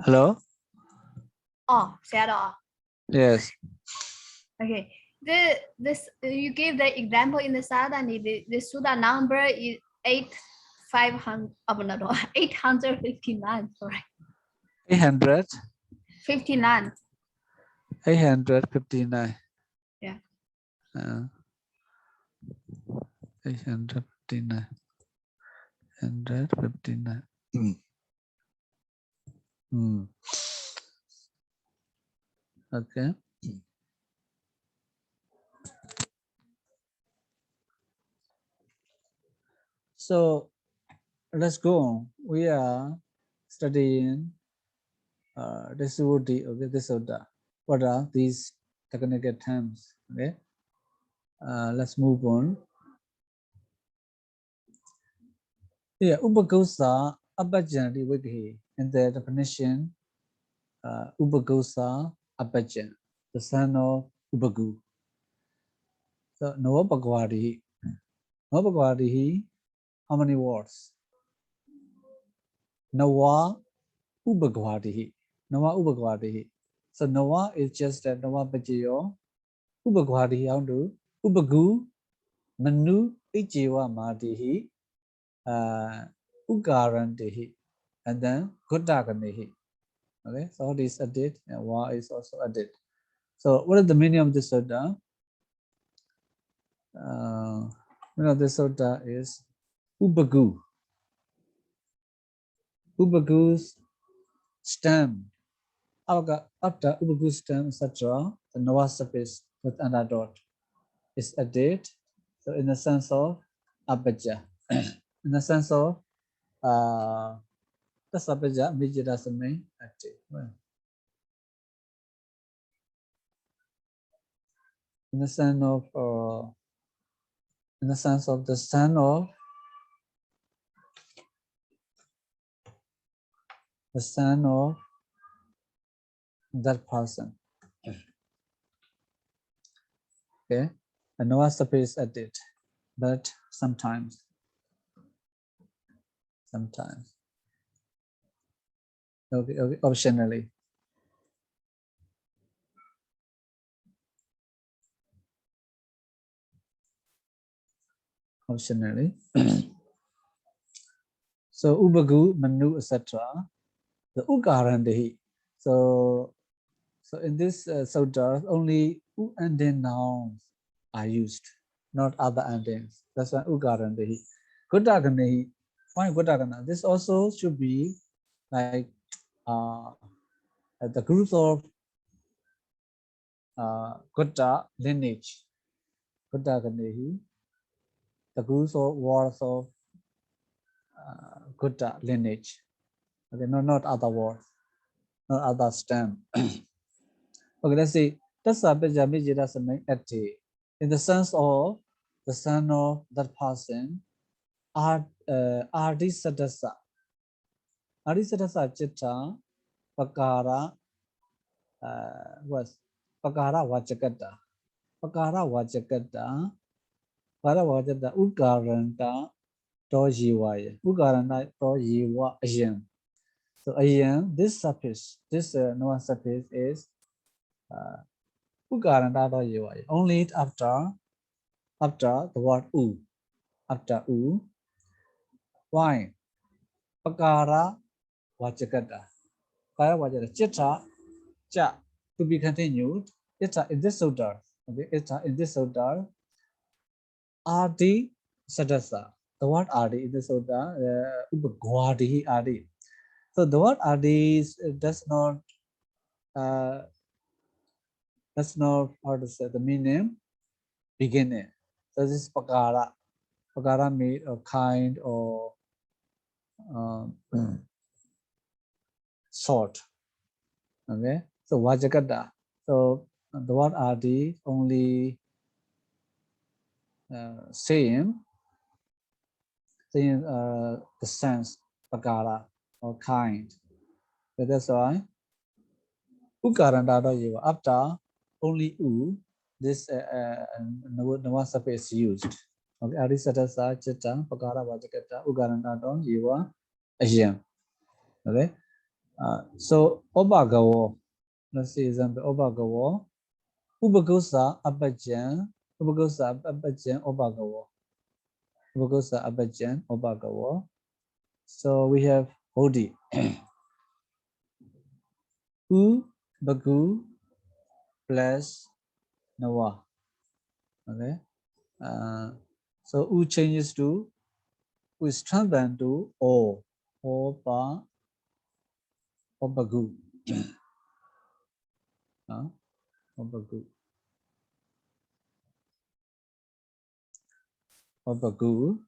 Hello. Oh, Sayadaw. Yes. Okay. This you gave the example in the Sadhana. The Sutta number is 859. Sorry. 800. 59. 859. Yeah. 859. 159. Okay. So let's go on. We are studying this Sutta. Okay, this Sutta. What are these technical terms? Okay. Let's move on. Yeah, Upagosa Abhajan Vibhi. In the definition, Upagosa Abhajan, the son of Upagu. So Nava Bhagavadihi. Nava Bhagavadihi, how many words? Nava Ubhagavadihi. Nava Ubhagavadihi. So Nava is just a Nava Bajayo. Ubhagavadihi, how do? Ubhagu, Manu, Ijiva Madihi, Ugarandihi, and then Gudaganihi. Okay, so this added and Wa is also added. So what is the meaning of this sutta? This sutta is Ubagu. Ubagu's stem. After Ubagu stem, etc., the Nava suffix with another dot is added. So in the sense of Abhaja. In the sense of that's Abhaja, Mijita Same active. In the sense of the son of that person. Okay, and Nava suffix is added, but sometimes. Okay, optionally. So Ubagu, Manu, etc. The Ugarandihi. So in this sutta, only U ending nouns are used, not other endings. That's why Ugarandihi. Gudaganihi. Why Gudagana? This also should be like the groups of Gutta lineage. Gudaganihi. The groups of words of Gutta lineage. Okay, no, not other words, not other stem. Okay, let's see. That's a in the sense of the son of that person, Adi Sadasa. Adi Sadasa Chitta, Pakara was Pakara Vajakata. Pakara Vajakata, Para Vajata, Ugaranta, Tojiwaya, Ugaranta, Tojiwa Ayan. So Ayan, this suffix, this Noah suffix is Ugaranta Tojiwaya. Only after the word U. After U. Why? Pakara Vajakata. Pakara Vajakata. Chitta, cha, to be continued. It's in this order. Okay, it's in this order. Adi Sadasa. The word Adi in this order. Gwadi Adi. So the word Adi does not how to say the meaning beginning. So this is Pakara. Pakara means a kind or sort. Okay. So Vajakata. So the word Adi only saying the sense Pakara or kind. So that's why Ukaranda after only U, this Nava suffix is used. Okay, Arisatasa, Chitta, Pakara, Vajakata, Ukaranda Yiva, Ayan. Okay. So Obagawo, let's see example Obagawo, Ubagosa Abajan, Ubagosa Abajan Obagawo. Ubagosa Abajan Obagawo. So we have Hodi. U Bagu plus Nawa. Okay. So U changes to U is transformed to O. Oba Obagu. Obagu. Obagu.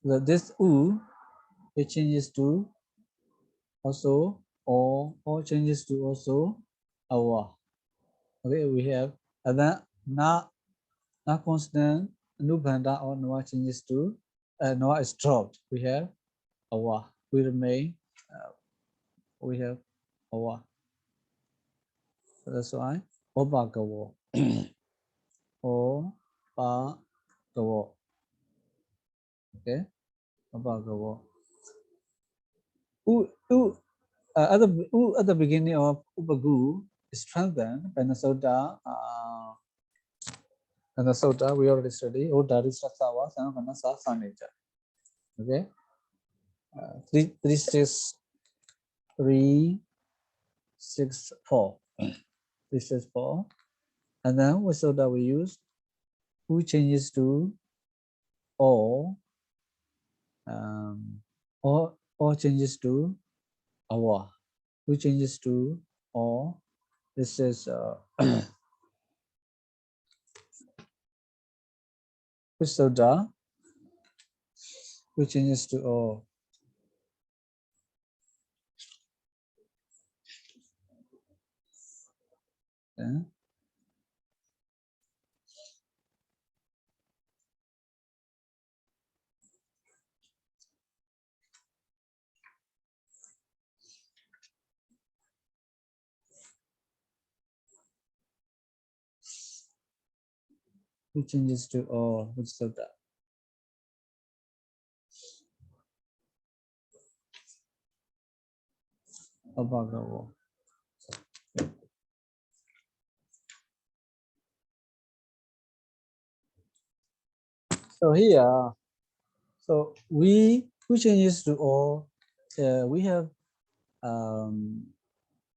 So this U it changes to also O changes to also Awa. Okay, we have and then na constant Nubanda or Noah changes to Noah is dropped. We have Awa. We remain we have Awa. So that's why Obagawo. Upagawo. Okay, Upagawo. At the beginning of Upagu is strengthened by Nasota. Nasota we already studied. Dari Sasawa, Sanamasa Sanija. Okay, 3, 6, 3, 6, 4. 3, 6, 4. And then we saw that we use who changes to or changes to our, who changes to or. This is Visoda, which changes to or. Yeah. Which changes to or, Visoda. Abhagavo. So here, so who changes to or, we have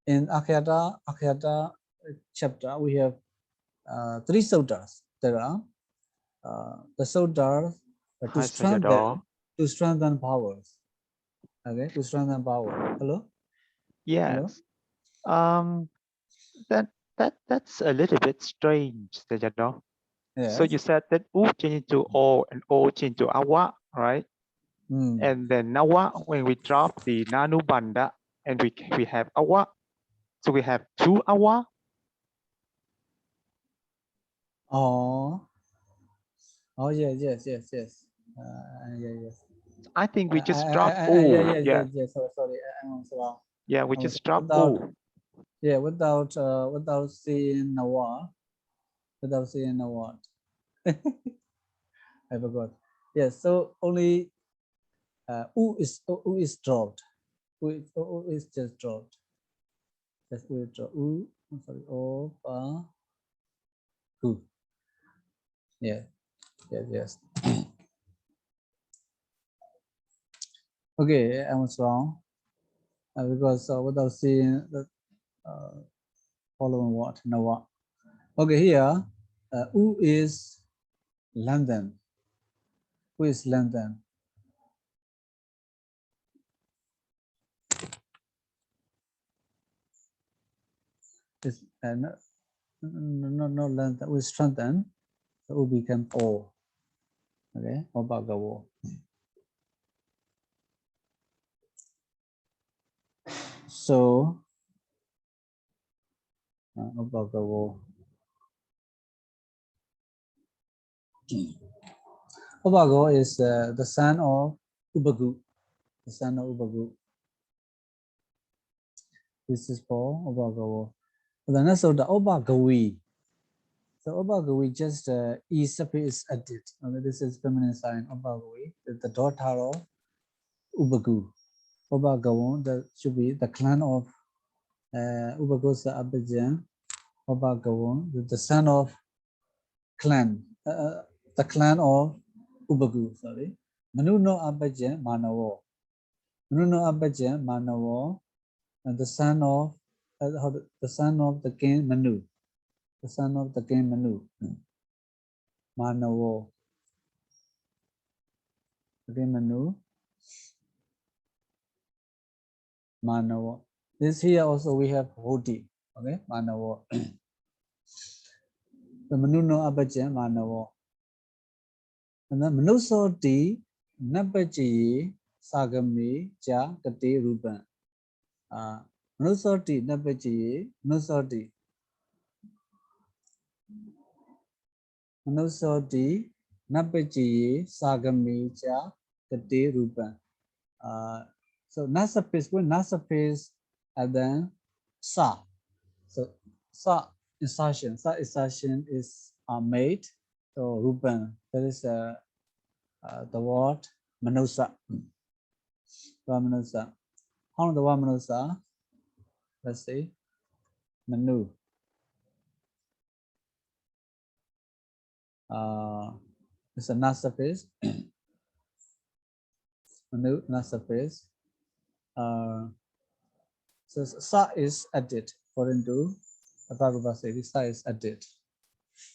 in Akhayata chapter, we have 3 sutras. There are the sutras to strengthen powers. Okay, to strengthen power. Hello? Yes. Hello? That's a little bit strange, Sayadaw. Yes. So you said that U change to O and O change to Awa, right? Mm. And then Nawa, when we drop the Nanu Banda and we have Awa. So we have 2 Awa. Oh, yes. Yes. I think we just drop O. Yes. Sorry. I'm sorry. Yeah, we just drop without, O. Yeah, without seeing Nawa. Without seeing Nawa. I forgot. Yes, so only U is dropped. U is just dropped. Just U is dropped. I'm sorry. O, Pa, U. Yeah. Yes. Okay, I was wrong because without seeing the following word, Nawa. Okay, here U is London. U is London. It's no London. We strengthen. So U become O. Okay, Obagawo. So Obagawo. Obagawo is the son of Ubagu. The son of Ubagu. This is for Obagawo. The next of the Obagawi. So Obagawi just E suffix is added. Okay, this is feminine sign Obagawi. The daughter of Ubagu. Obagawo, that should be the clan of Ubagosa Abijan. Obagawo, the son of clan. The clan of Ubagu, sorry. Manuno Abajan Manawo. Manuno Abajan Manawo, and the son of the king Manu. The son of the king Manu. Manawo. The king Manu. Manawo. This here also we have Hoti. Okay, Manawo. The Manuno Abajan Manawo. And then Manusoti Nabaji Sagami Ja Kati Ruban. Manusoti Nabaji Manusoti Nabaji Sagami Ja Kati Ruban. So Nasapis with Nasapis and then Sa. So Sa insertion is made So Rupan, that is the word Manusa. Manusa. How the word Manusa? Let's see. Manu. It's a not surface. Manu, not surface. So sa is added according to Padarūpasiddhi. Sa is added,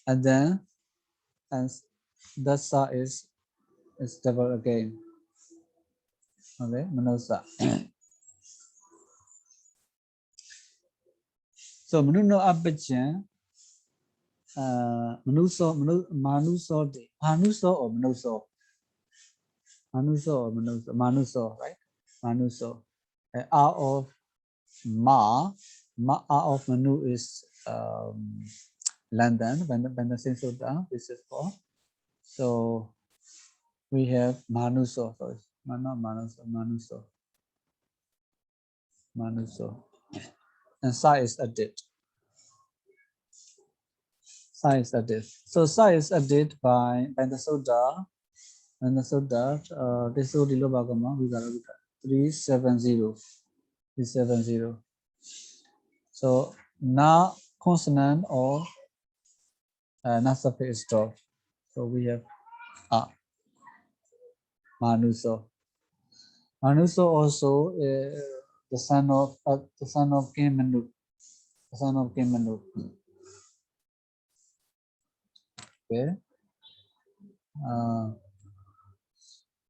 and then the sa is double again. Okay, Manusa. So Manuno Abhajan, Manuso de Manuso or Manuso. Manuso or Manuso. Manuso, right? Manuso. R of Ma R of Manu is London, when the sense of down, this is for. So we have Manuso, sorry. Not Manuso, Manuso. Manuso. And Sa is added. Sa is added. So Sa is added by the Soda. And the Soda, this is the Lobagama, we got 370. 370. So na consonant or na suffix is dropped. So we have Manuso. Manuso also the son of King Manu. The son of King Manu. Okay.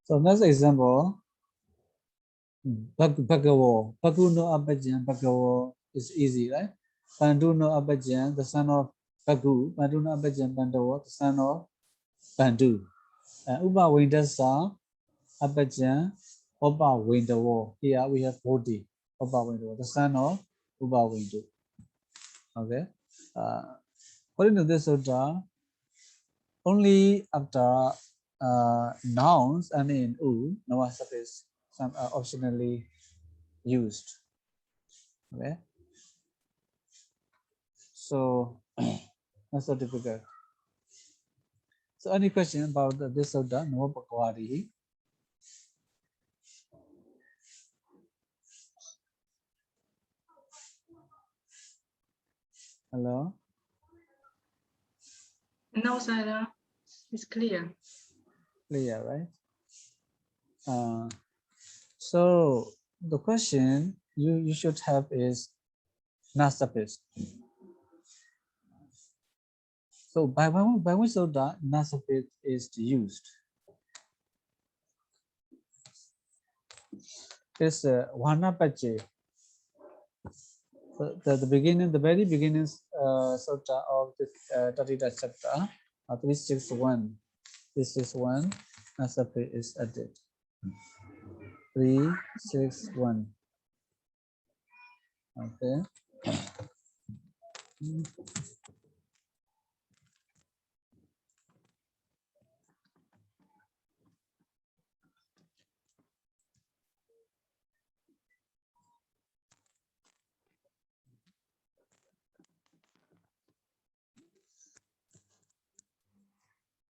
So next example, Bhagawo. Bhaguno Abhajan, Bhagawo is easy, right? Banduno Abhajan, the son of Bhagu. Banduno Abhajan, Bandawo, the son of Bandu. Uba Windasa, Abhajan, Oba Windawo. Here we have Bodhi, Oba Windawo, the son of Uba Windu. Okay. According to this order, only after nouns and in U, no suffix, some are optionally used. Okay. So not so difficult. So any question about this order? No Bhagavadi. Hello. No, sir. It's clear. Clear, right? So the question you should have is nasapis. So by which order nasapis is used? It's Vanapache. The beginning, the very beginning sutta of the Taddhitakaṇḍa chapter, 361. This is one. Nasapis is added. 361. Okay.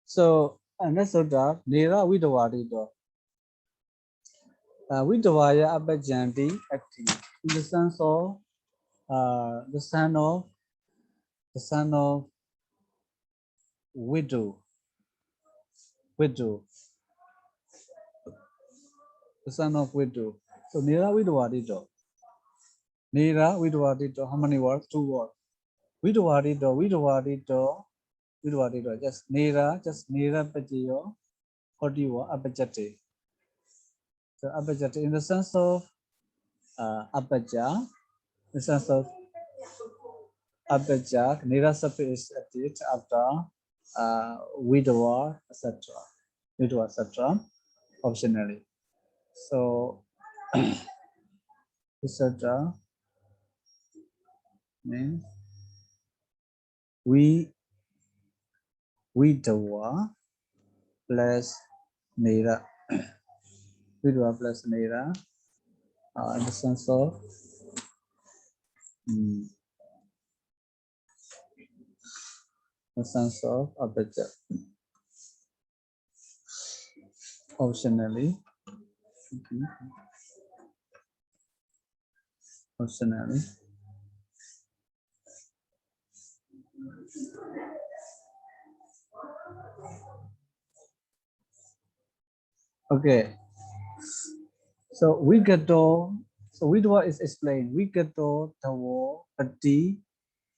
So next order, Nera Vidavadido. Vidavaya Abhajanti acting in the sense of the son of widow, the son of widow. So Nera Vidavadido. Nera Vidavadido. How many words? 2 words. Vidavadido. Just Nera Pajayo. Hodiwa Abhajati. So Abhajati in the sense of Abhaja, the sense of Abhajak, Nirasapi is added after widower, etc. Widower, etc. Optionally. So etc. means widower plus Nira. Widower plus Nira in the sense of Abhajak. Optionally. Optionally. Okay. So Vigato. So Vidova is explained. Vigato Tawo Pati.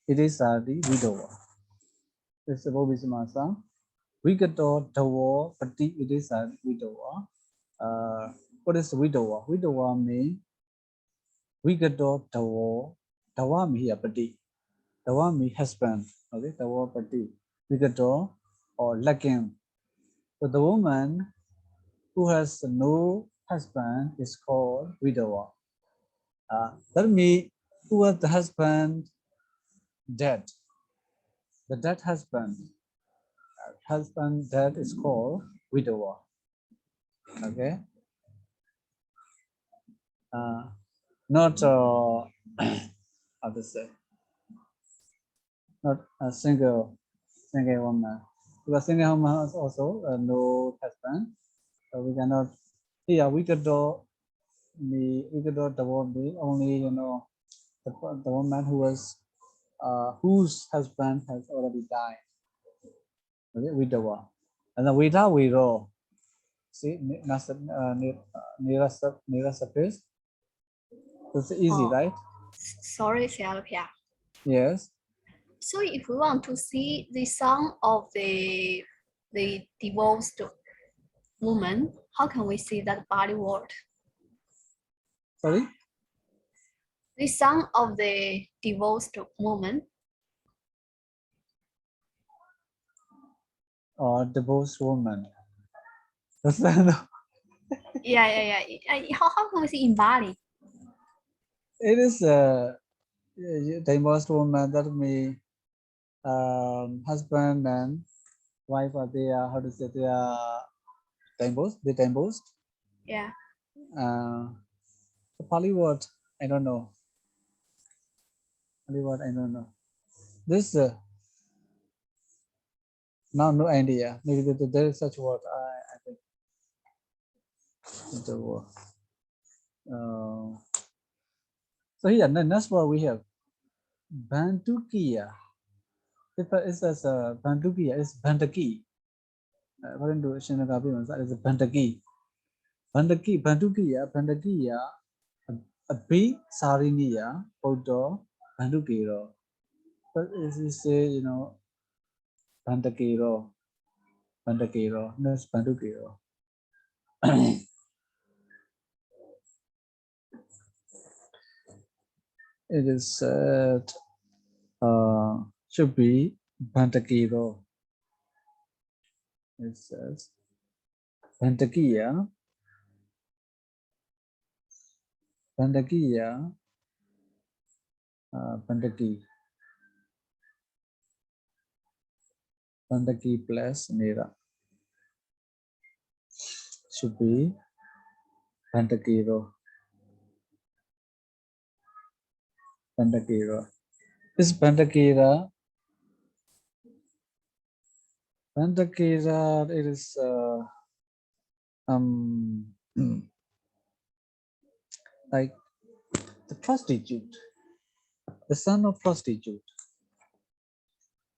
It is the Vidova. This is about Vismasa. Vigato Tawo Pati. It is the Vidova. What is Vidova? Vidova means Vigato Tawo. Tawa means here Pati. Tawa means husband. Okay, Tawo Pati. Vigato or lacking. So the woman who has no husband is called widower. That means who was the husband dead. The dead husband dead is called widower. Okay. Not how to say. Not a single woman. Because single woman is also no husband. So we cannot. Here we could do the word be only the woman who was whose husband has already died. Okay, widower. And then without widow. See, near surface. It's easy, right? Sorry, Sayadaw. Yes. So if we want to see the son of the divorced woman, how can we see that Pāḷi word? Sorry? The son of the divorced woman. Or divorced woman. Yeah. How can we see in Pāļi? It is a divorced woman. That means husband and wife are there. How to say they are divorced? They divorced. Yeah. The Pāļi word, I don't know. Pāļi word, I don't know. This no idea. Maybe there is such word. I think the word. So here, the next word we have Bantukiya. It says Bantukiya is Bantaki. According to Shinagabi, it's Bantaki. Bantukiya, a big Sariniya, Odo, Bantukiro. But if you say, Bantakiro, that's Bantukiro. It is said should be Bantakiro. It says Bantakiya, Bantaki plus Nira should be Bantakiro. This Bantakira, it is like the prostitute, the son of prostitute.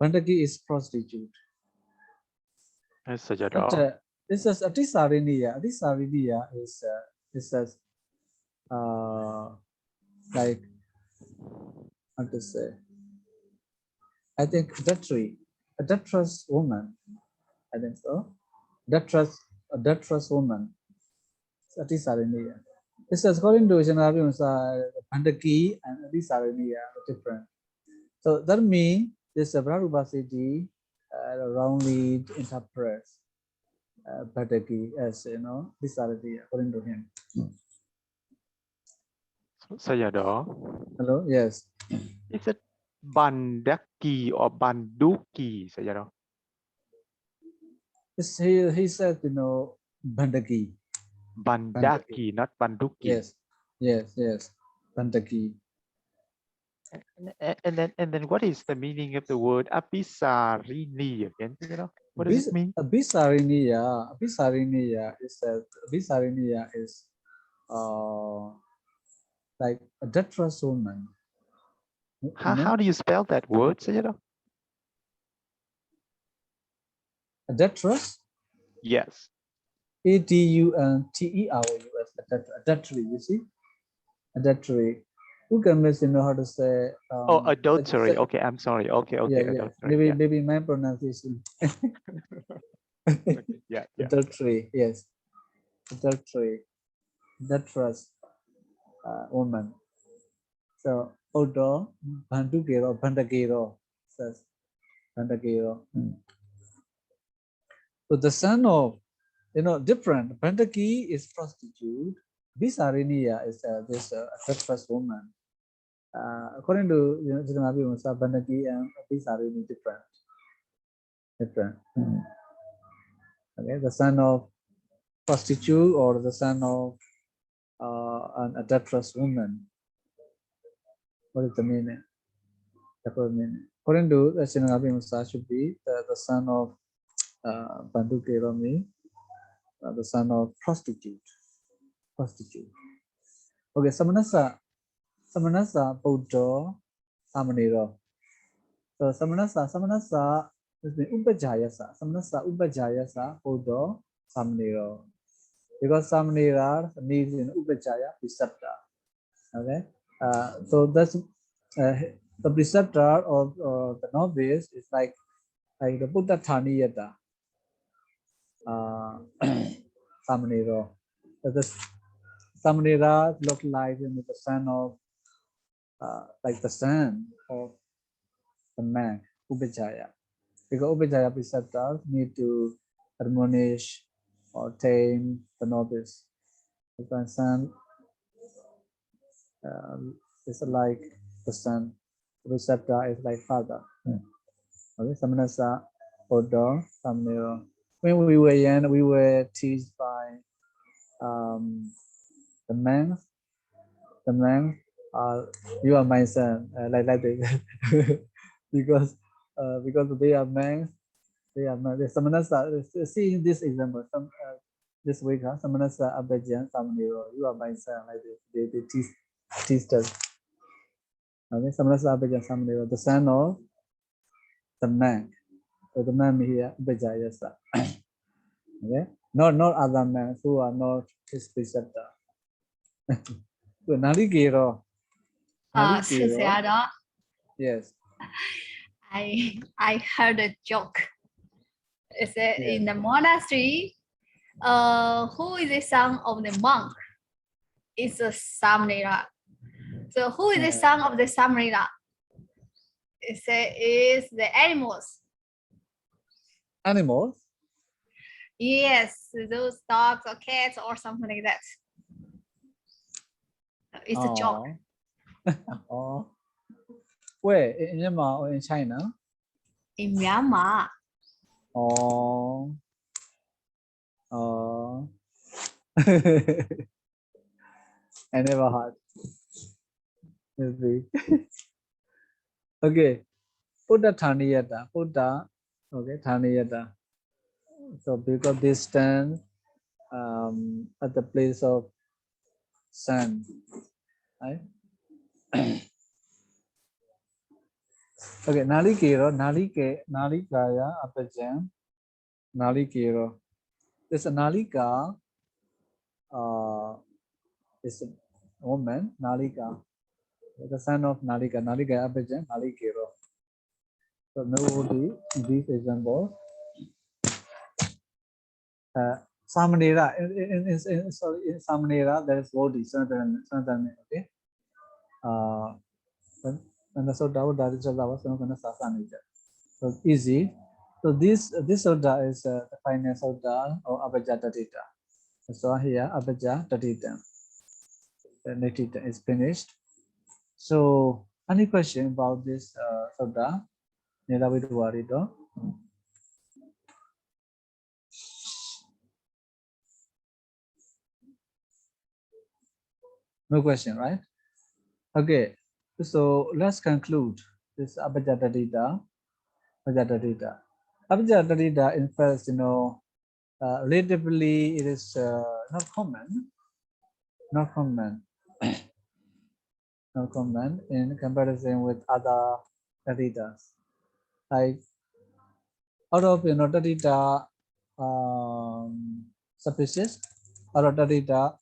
Bantaki is prostitute. Sayadaw. This is Atisariniya. Atisariniya is says like how to say. I think a debtress woman. I think so. A debtress woman. Atisariniya. This is according to Shinagabi, Bantaki and Atisariniya are different. So that means this Padarūpasiddhi wrongly interprets Bantaki as Atisariniya according to him. Sayadaw. Hello. Yes. Is it Bandaki or Banduki, Sayadaw? He said, Bantaki. Bandaki, not Banduki. Yes. Bantaki. And then what is the meaning of the word Apisarini again? What does it mean? Abhisariniya is like a deathless woman. How do you spell that word, Sayadaw? A deathless? Yes. Adunterous. Adultery, you see? Adultery. Who can know how to say? Oh, adultery. Okay, I'm sorry. Okay, Yeah. adultery. Maybe my pronunciation. Okay, yeah. Adultery, yes. Adultery. Deathless woman. So, Odo, Bandukiro, Bandagiro says, Bandagiro. So the son of, different. Bandaki is prostitute. Visariniya is this deathless woman. According to Jiganabi Musa, Bandaki and Visarini different. Okay, the son of prostitute or the son of an adulterous woman. What is the meaning? According to the Jiganabi Musa, should be the son of Bandukeromi, the son of prostitute. Okay, Samanasa Buddha Samaniro. So Samanasa is the Upajayasa. Samanasa Upajayasa Buddha Samaniro. Because Samanira needs in Upajaya preceptor. Okay, so that's the preceptor of the novice is like the Buddha Thaniyata. Samaniro. So the Samanira look like the son of like the son of the man, Upajaya. Because Upajaya preceptors need to admonish or tame the novice. The son is like the son. The preceptor is like father. Okay, Samanasa, Odo, Samaniro. When we were young, we were teased by the man. You are my son, like this. because they are men. They are men. Samanasa, see this example. This week, Samanasa Abhajan Samaniro. You are my son, like this. They teased us. Okay, Samanasa Abhajan Samaniro, the son of the man. So the man here, Abhajayasa. Okay, not other men who are not his preceptor. Naligero. Sayadaw, Yes. I heard a joke. It said Yes. in the monastery, who is the son of the monk? It's a Samanera. So who is the son of the Samanera? It said is the animals. Animals? Yes, those dogs or cats or something like that. It's a joke. Oh. Where? In Myanmar or in China? In Myanmar. Oh. I never heard. Okay. Buddha Thaniyata. Buddha. Okay, Thaniyata. So because they stand at the place of sun, right? Okay, Nalikaya Apajan, Nalikero. There's a Nalika, is a woman, Nalika, the son of Nalika, Nalika Apajan, Nalikero. So nobody, this example. Samanera, in Samanera, there is Bodhi, Sanatana, okay? And the Soda, that is Sasa. So easy. So this Soda is the final Soda or Abhajatatita. So here Abhajatatita. The Natita is finished. So any question about this Soda? Nilavidwarido. No question, right? Okay. So let's conclude this Abhajatatita. Abhijja Taddhita, in fact, relatively it is not common, not common in comparison with other Taddhitas. Like out of Taddhita species, out of Taddhita,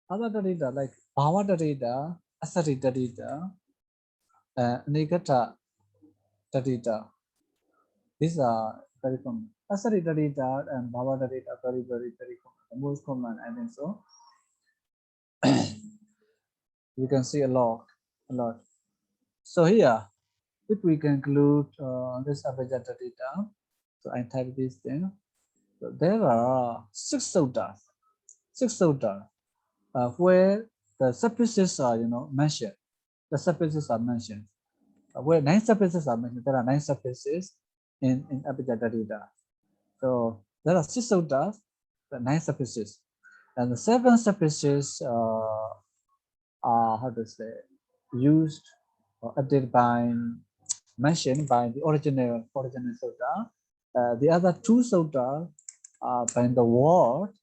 other Taddhita like Bhava Taddhita, Asari Taddhita, Nikata Taddhita. These are very common. Asari Taddhita and Bhava Taddhita are very, very, very common. The most common, I think so. You can see a lot. So here, if we conclude this Abhijja Taddhita, so I type this thing. So there are 6 suttas, where the subspecies are, mentioned. The subspecies are mentioned. Where 9 subspecies are mentioned, there are 9 subspecies in Abhijja Taddhita. So there are 6 suttas, the 9 subspecies, and the 7 subspecies are how to say used or added by mentioned by the original sutta. The other 2 suttas are by the word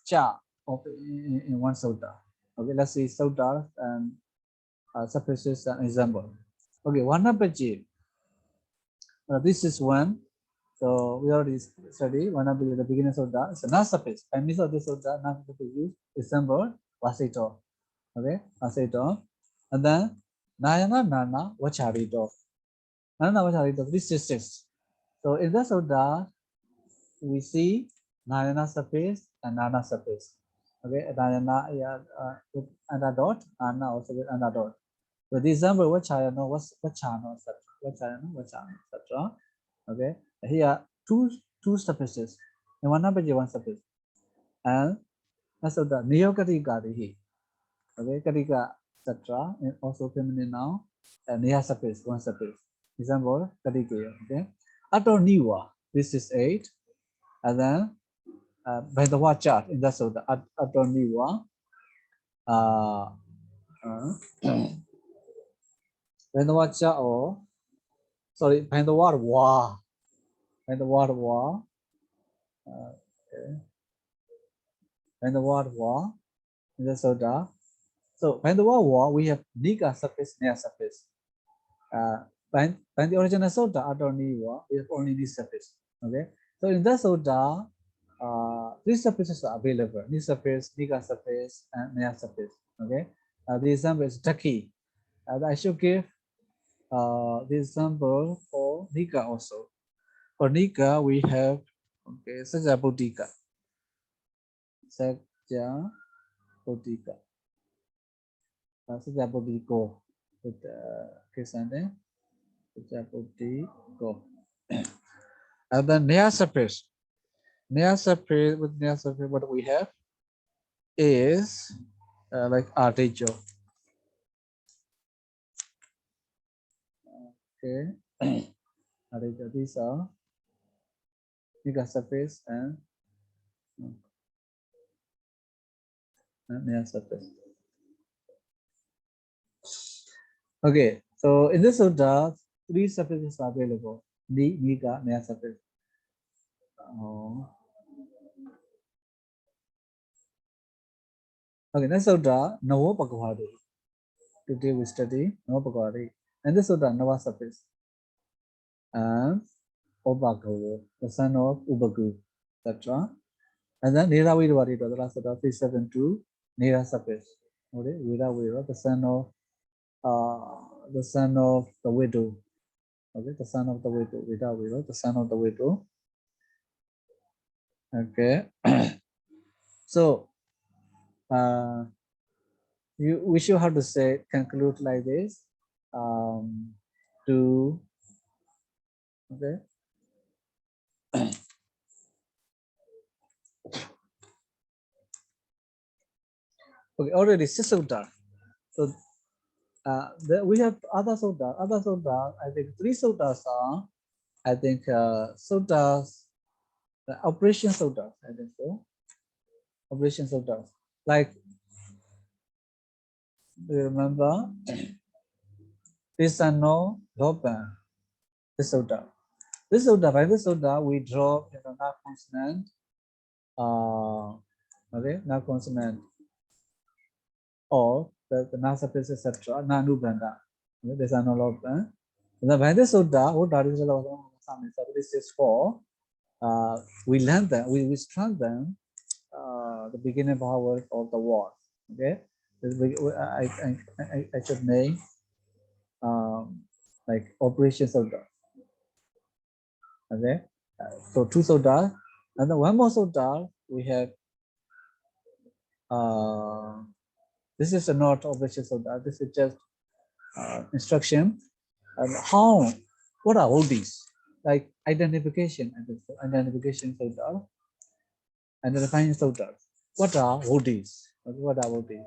cha in one sutta. Okay, let's see suttas and subspecies and example. Okay, Vanapaji. This is one. So we already studied Vanapaji, the beginning sutta. It's a nasapis. I miss out this sutta. Nasapis is used. Example, Vasito. Okay, Vasito. And then Nayana Nana Vacharito. Nana Vacharito. This is 6. So in the sutta, we see Nayana surface and Nana surface. Okay, Nayana with another dot, Nana also with another dot. So the example Vachayano was Vachano, etc. Okay, here two surfaces. In one number, one surface. And that's the Niyokati Gadihi. Okay, Kadika, etc. And also feminine now. And Niya surface, one surface. Example, Kadika. Okay, Ato Niwa, this is 8. And then by the watch chart in the sutta Atoniwa by the watch chart or sorry by the word wa by the word wa okay. By the word wa in the sutta. So by the word wa we have nika surface near surface. By the original sutta Atoniwa we have only this surface. Okay, so in the sutta 3 surfaces are available: knee surface, nika surface, and near surface. Okay, the example is Taki. I should give the example for nika also. For nika, we have Sajabuddhika. Sajabuddhiko with case name. Sajabuddhiko. And then near surface. Near surface with near surface, what we have is like artijo. Okay, artijo. These are nika surface and near surface. Okay, so in this sutta, 3 surfaces are available: nika, near surface. Okay, next sutta, Navo Bhagavadi. Today we study Navo Bhagavadi. And this sutta, Nava surface. And Obhagavo, the son of Ubagu, etc. And then Nira Vidavadi, the last sutta, 372, Nira surface. Okay, Vidavadi, the son of the widow. Okay, the son of the widow. Vidavadi, the son of the widow. Okay. So we should have to say conclude like this. Okay. Okay, already 6 sutta. So we have other sutta. I think 3 suttas are, I think suttas, operation suttas, I think so. Operation suttas. Like, do you remember? Pisano Lopan. This sutta. This sutta, by this sutta, we draw not consonant. Okay, not consonant. Or the nasapis, etc. Nanubanda. Okay, there's an all of them. By this sutta, what are this is for? We learn them, we strengthen the beginning powers of the word. Okay, I should name like operations of the. Okay, so two sutta, and then one more sutta we have. This is a not operation sutta. This is just instruction. And how? What are all these? Like identification, identification sutta, identifying sutta. What are all these? What are all these?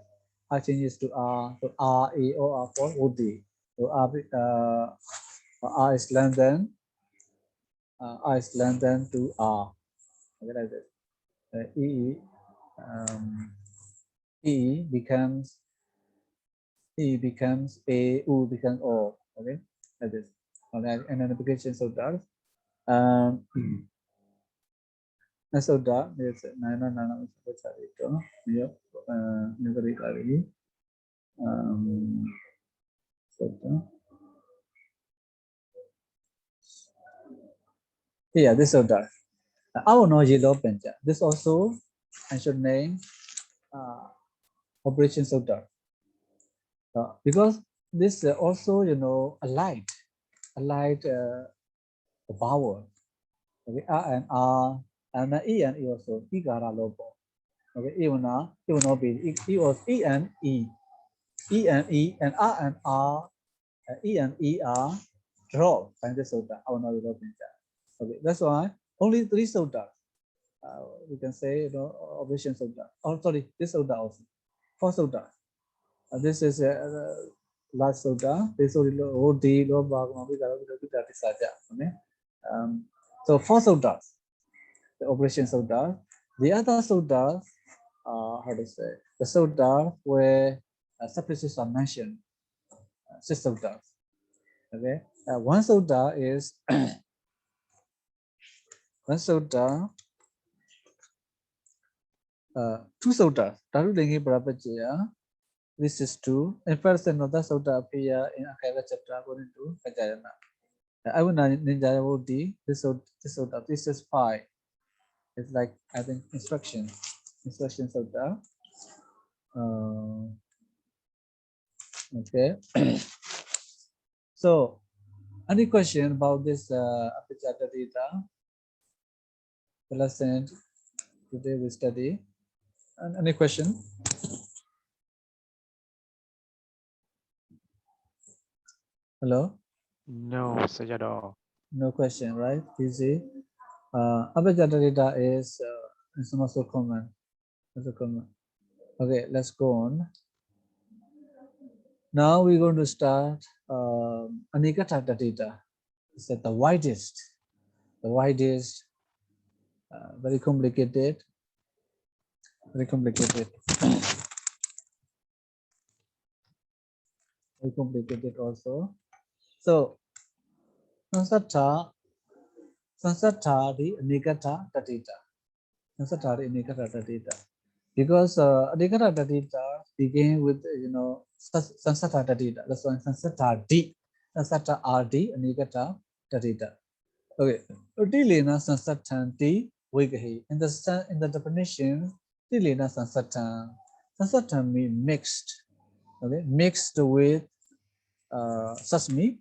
R changes to R, so R, A, O, R for Odi. So R is less than to R. Okay, like this. E becomes A, U becomes O. Okay, like this. Identification sutta. Sutta is nana itu dia negeri kali sutta. Yeah, this sutta. Our no yellow pencha. This also I should name operation sutta. Because this also a light power. Okay, R and R and E and E also E gara lobo. Okay, E will not be E was E and E and R and R E and E are draw by the sutta. Our no yellow pencha. Okay, that's why only three sutta. We can say operation sutta. Oh, sorry, this sutta also. Four sutta. This is last sutta. This is Odi, Lo Bhagama, okay. So four suttas, the operation sutta. The other suttas, how to say, the sutta where substances are mentioned, six suttas. Okay, one sutta is one sutta. Two suttas. Taddhitakaṇḍa of Padarūpasiddhi. This is two. In first another sutta appear in Akara chapter according to Kajayana. I will not ninja this sutta. This is five. It's like I think instruction sutta. Okay. So, any question about this Taddhitakaṇḍa? The lesson today we study. And any question? Hello? No, Sayadaw. No question, right? Easy. Taddhitakaṇḍa is not so common. Okay, let's go on. Now we're going to start Anika Taddhitakaṇḍa. It's the widest, very complicated, very complicated also. So, Sansata the Anika Taddhitakaṇḍa. Because Anika Taddhitakaṇḍa begin with Sansata Taddhitakaṇḍa. That's why Sansata RD Anika Taddhitakaṇḍa. Okay, Tilena Sansatanti Vigahi. In the definition, Tilena Sansatan. Sansatan means mixed. Okay, mixed with sesame.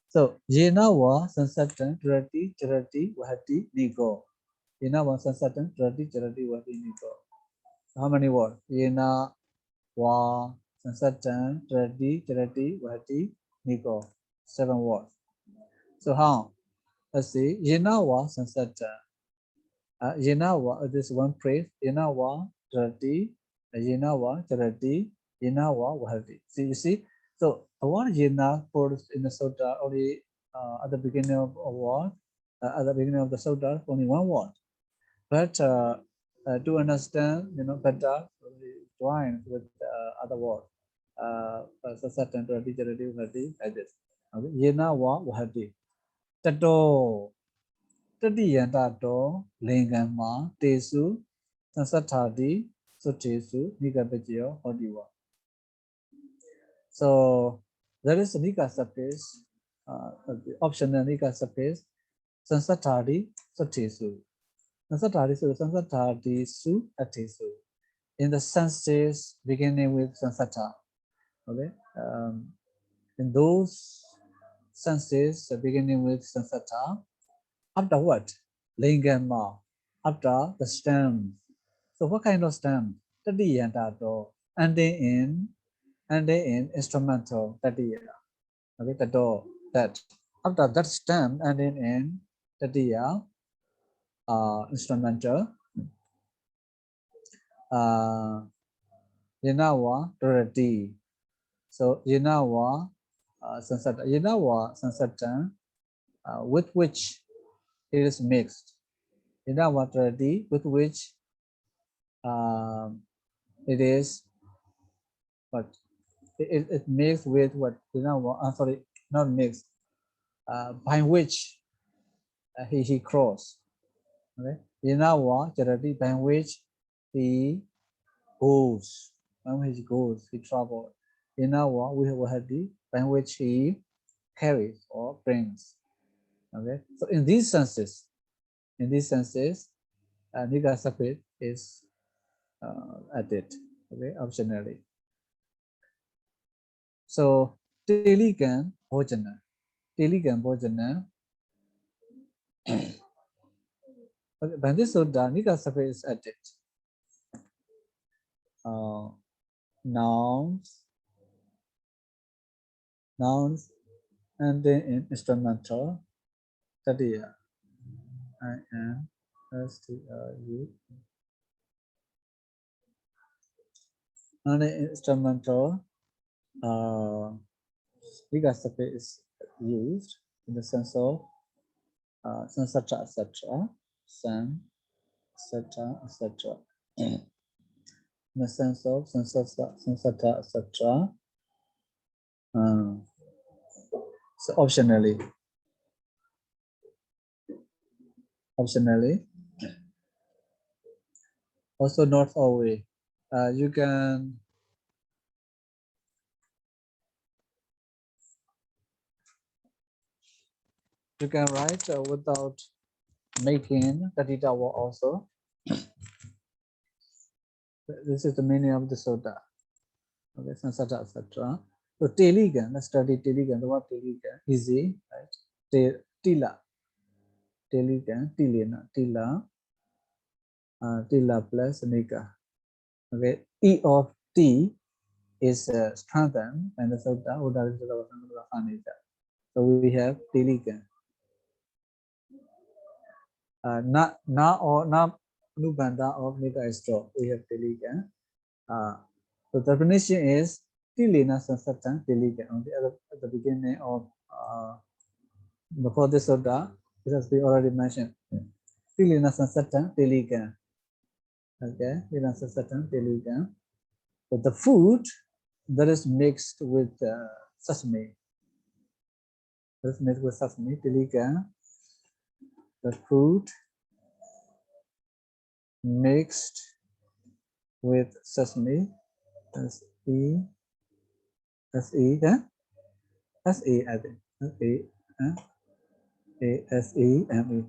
So Yena wa Sansatan Tirati Vahati Nigo. Yena wa Sansatan Tirati Vahati Nigo. How many words? Yena wa Sansatan Tirati Vahati Nigo. 7 words. So how? Let's see. Yenawa Sansata. Yenawa, this one phrase. Yenawa Charati. Yenawa Charati. Yenawa Vahati. See, you see? So the word Yena for in the sutta only at the beginning of a word, at the beginning of the sutta, only one word. But to understand, better, join with other words. Sansata, Charati, Vahati, like this. Okay, yena wa wahati. Tato Taddhitakaṇḍa of Padarūpasiddhi tesu sansatthati suttesu nikapajyo hodiwa. So there is a nika surface, optional nika surface, sansatthati suttesu. Sansatthati su attesu. In the senses beginning with sansatha. Okay. In those senses beginning with sansatha, after what? Lingama. After the stem. So what kind of stem? Taddhitakaṇḍa. Ending in instrumental Taddhiya. Okay, the door. That. After that stem ending in Taddhiya, instrumental. Yanawa Durati. So Yanawa Sansata. Yanawa Sansata with which it is mixed. Yanawa Durati with which it is what it mixed with what Yanawa. Sorry, not mixed. By which he crossed. Okay. Yanawa Durati by which he goes. When he goes, he travels. In our we have the by which he carries or brings. Okay, so in these senses, Nika Sapit is added. Okay, optionally. So Telikan Bhojana. Okay, by this order, Nika Sapit is added. Nouns, and then in instrumental, Tadiya. INSTRU. And in instrumental, Vigasapa is used in the sense of sansata, etc. San, etc., etc. In the sense of sansata, etc. So optionally, also not always. You can write without making Taddhitakaṇḍa also. This is the meaning of the sutta. Okay, sansata, etc. So Telikan, let's study Telikan. The word Telikan, easy, right? Tila. Telikan, Tilena, Tila plus Nika. Okay, E of T is strengthened and the sutta so we have Telikan. Na or na Nubanda of Nika is draw. We have Telikan. So the definition is Tilena Sansatan Telikan. At the beginning of before this sutta, it has been already mentioned. Tilena Sansatan Telikan. Okay, Tilena Sansatan Telikan. But the food that is mixed with sesame. That is mixed with sesame, Telikan. The food mixed with sesame. S-E, I think. S-E-S-E-M-E.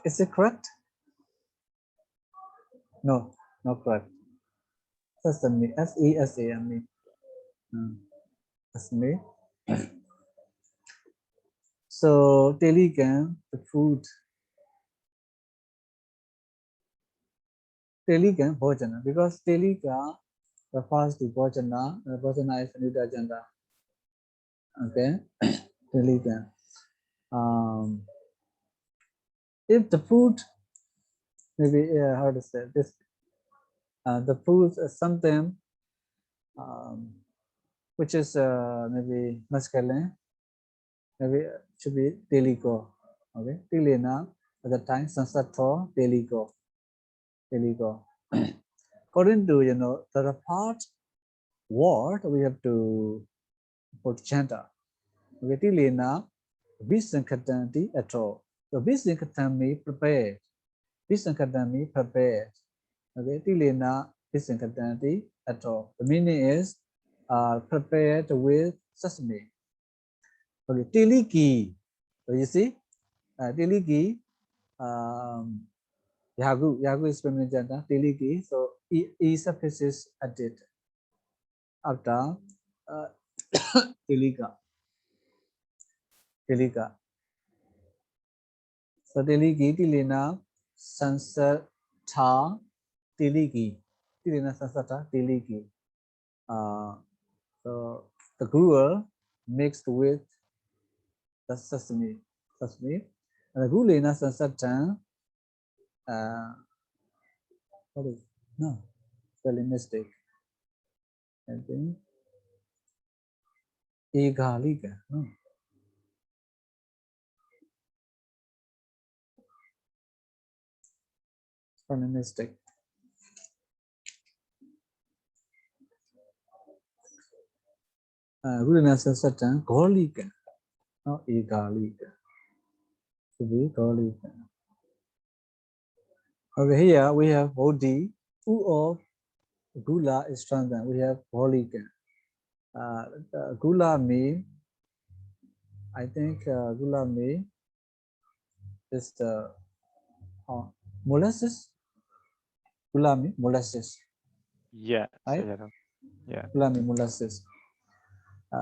Is it correct? No, not correct. Sesame, S-E-S-A-M-E. Sesame. So Telikan, the food. Telikan Bhojana, because Telika refers to Bhojana. Bhojana is Nidra Janda. Okay, Telikan. If the food, maybe how to say this, the food is something which is maybe masculine, maybe should be Teliko. Okay, Tilena at the time Sansato Teliko. According to the part word we have to for chanta. Okay, tilena bisankatanti at all. So bisankatan me prepared. Bisankatan me prepared. Okay, tilena bisankatanti at all. The meaning is prepared with sesame. Okay, tiliki. So you see, tiliki. Yagu is feminine gender. Tiliki. So e suffix is added after tilika. Tilika. So tiliki tilena sansatha tiliki. Tilena sansatha tiliki. So the gruel mixed with the sesame. And the gulena sansatha. What is no spelling mistake? I think egalika. No. Spelling mistake. Gulena sansatha golika. Not egalika. To be golika. Over here we have Bodhi. U of Gula is strengthened. We have Holika. Gula me, I think Gula me is the molasses. Gula me, molasses. Yeah, Right? Sayadaw. Yeah. Gula me, molasses.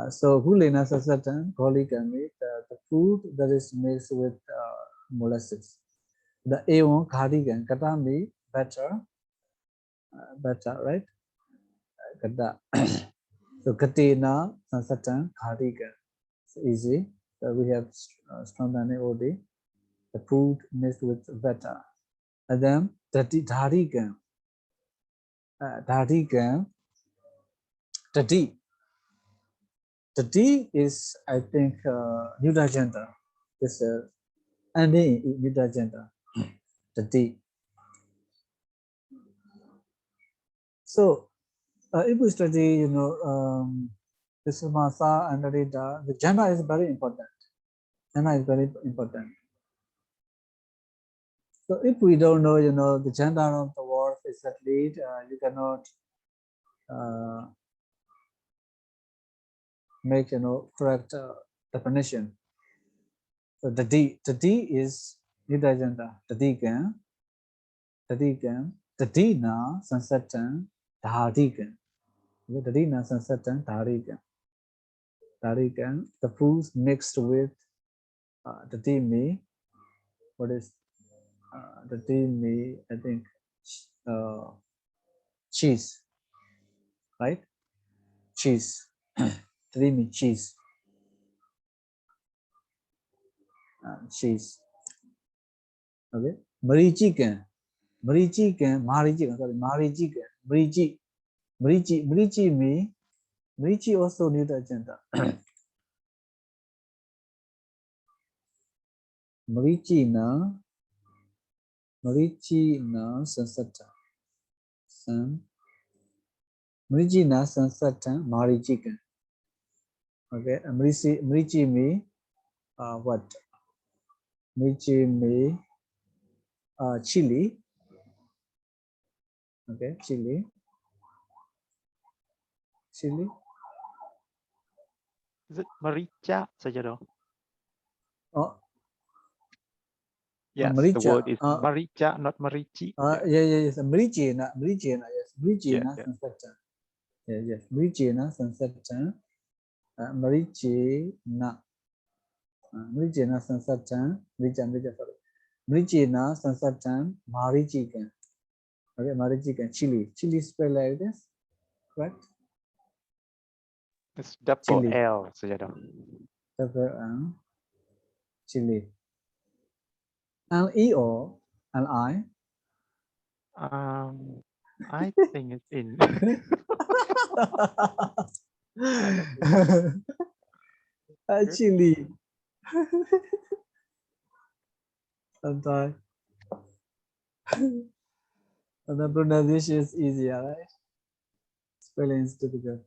So Gulena Sasatan, Holika me, the food that is mixed with molasses. The Aon Kadigan, Katami, better, right? Kata. So Katina, Sasatan, Kadigan. It's easy. So we have strong OD. The food mixed with vata. And then Taddhitakaṇḍa. Taddhitakaṇḍa. Taddhi. Taddhi is, I think, Yuddha gender. It's ending in Yuddha gender. Taddhi. So, if we study, this Masa and Rita, the gender is very important. Gender is very important. So, if we don't know, the gender of the word exactly, you cannot make correct definition. So the D is Yuddha gender. The D na sansatan dharikan. The D na sansatan dharikan. The foods mixed with the D me. What is the D me? I think cheese, right? Cheese. The D me cheese. Cheese. Okay. Marichikan. Marichikan. Sorry. Marichikan. Marichi me. Marichi also need agenda. Marichi na sansata. Marichi na sansata marichikan. Okay. Marichi me. What? Marichi me. Chili. Okay. Chili. Is it Maricha, Sayadaw? Oh. Yes, the Maricha. word is Maricha, not Marichi. Yes. Marichi na. Yes. Marichi na Yeah. sansata. Yes. Marichi na sansata. Marichi na. Marichi na sansata. Sorry. Marichi na sansata. Marichikan. Okay. Marichikan. Chili spell like this. Correct? It's double Chili. L, Sayadaw. Double chili. L-E or L-I? I think it's in. Chili. Sometimes. The pronunciation is easier, right? Spelling is difficult.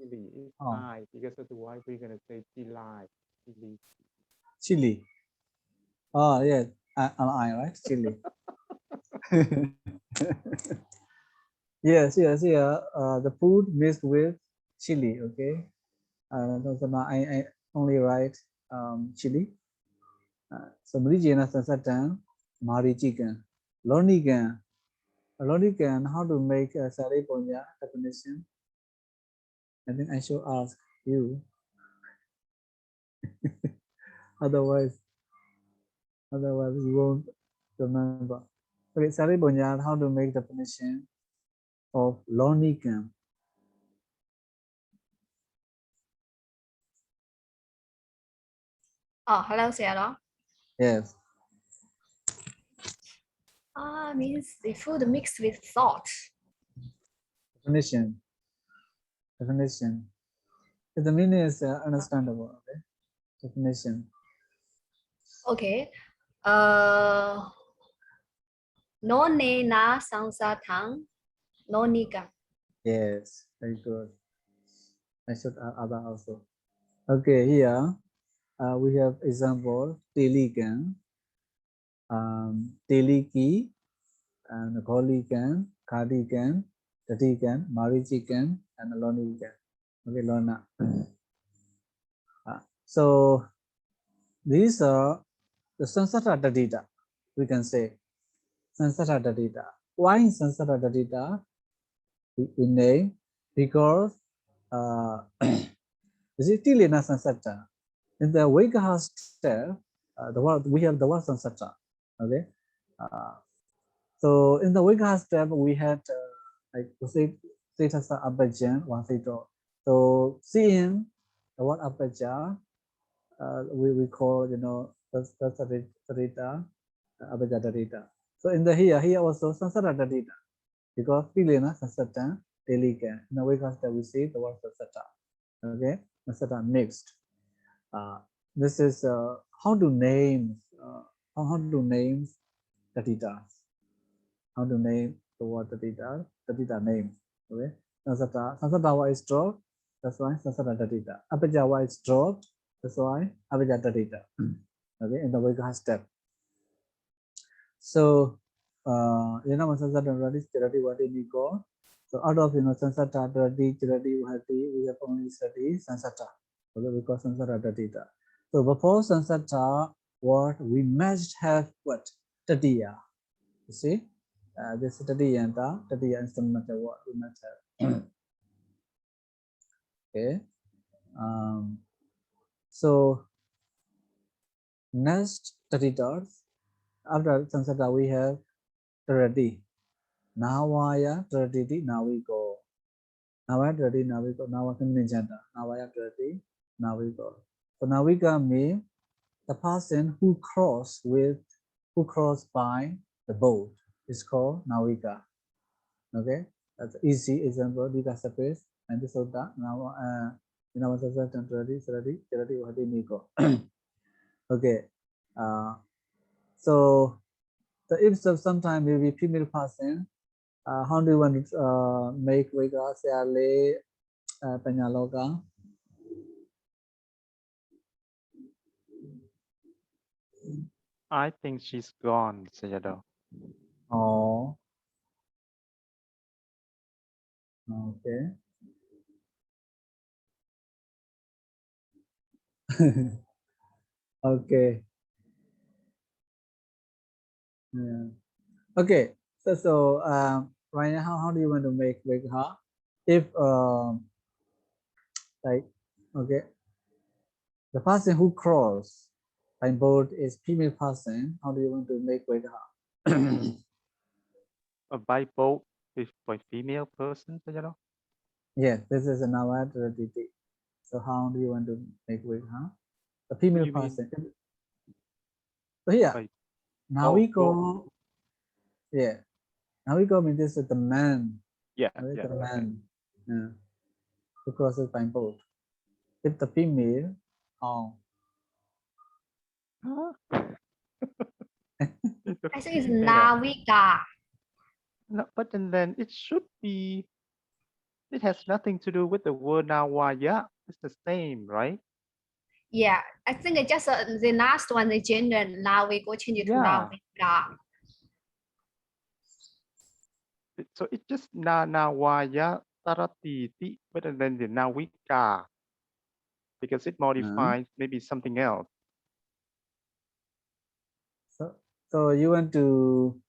Chili is Oh. I, because of the why we're gonna say Chili. Chili. Chili. Oh, yes. I, right? Chili. Yes, yes, yeah. The food mixed with chili, okay? So now I only write chili. So Marijana Sansatan, Mari chicken, Lonigan. Lonigan, how to make a Sari Ponya definition? I think I should ask you. Otherwise you won't remember. Okay, Sari Ponya, how to make definition of Lonigan? Oh, hello, Sayadaw. Yes. Means the food mixed with salt. Definition. The meaning is understandable. Okay. Definition. Okay. No ne na sangsa thang, no nika. Yes, very good. I should add other also. Okay, here we have example Telikan, Teliki, and Kolikan, Kadikan, Tatikan, Marichikan, and Lonikan. Okay, Lona. So these are the Sansara Tadita, we can say. Sansara Tadita. Why Sansara Tadita? We name because this is Tilena Sansata. In the Vikaha step, the word we have the word Sansata. Okay. So in the Vikaha step, we had like Sitasa Abhajan, one sito. So seeing the word Abhaja, we call that's Sarita, Abhaja Darita. So in the here also Sansara Darita. Because Pilena Sansata, Telika. In the Vikaha step, we see the word Sansata. Okay, Sansata mixed. This is how to name Tatitas. How to name the word Tatita name. Okay. Sansatawa is dropped, that's why Sansata Tatita. Apajawa is dropped, that's why Apaja Tatita. Okay, in the Vikaha step. So Sansata Radi Chirati Vati Niko. So out of Sansata Radi Chirati Vati, we have only studied Sansata. Okay, because Sansata Tatita. So before Sansata, what we must have what? Tatiya. You see? This Tatiya and Tatiya instrument what we must have. Okay. So next Tatitas. After Sansata, we have Tarati. Nawaya Tarati, now we go. Nawaya Tarati, now we go. Nawaya Kaminjanta. Nawaya Tarati, now we go. So Navika means the person who cross by the boat is called Navika. Okay, that's easy example. Dika surface and this of that now in our certain ready Niko. Okay, so the if sometime maybe female person, how do you want to make Vega Sale Peñaloga? I think she's gone, Sayadaw. Oh, okay. Okay. Yeah. Okay. So right now, how do you want to make Vega? If like okay, the person who cross by boat is female person, how do you want to make Vega? By boat is for female person, Sayadaw? Yes, this is a Nawad Raditi. So how do you want to make Vega? The female You mean person. So here, by now we boat? go. Yeah, now we go means this is the man. Yeah, Right? yeah. The man. Yeah. Who crosses by boat. If the female, oh. Huh? I think it's Yeah. Navika. No, but and then it should be It has nothing to do with the word Nawaya. It's the same, right? Yeah, I think it's just the last one, the gender. Now we go change it to Yeah. Navika. So it's just Nawaya Taratiti, better than the Nawika, because it modifies maybe something else. So you want to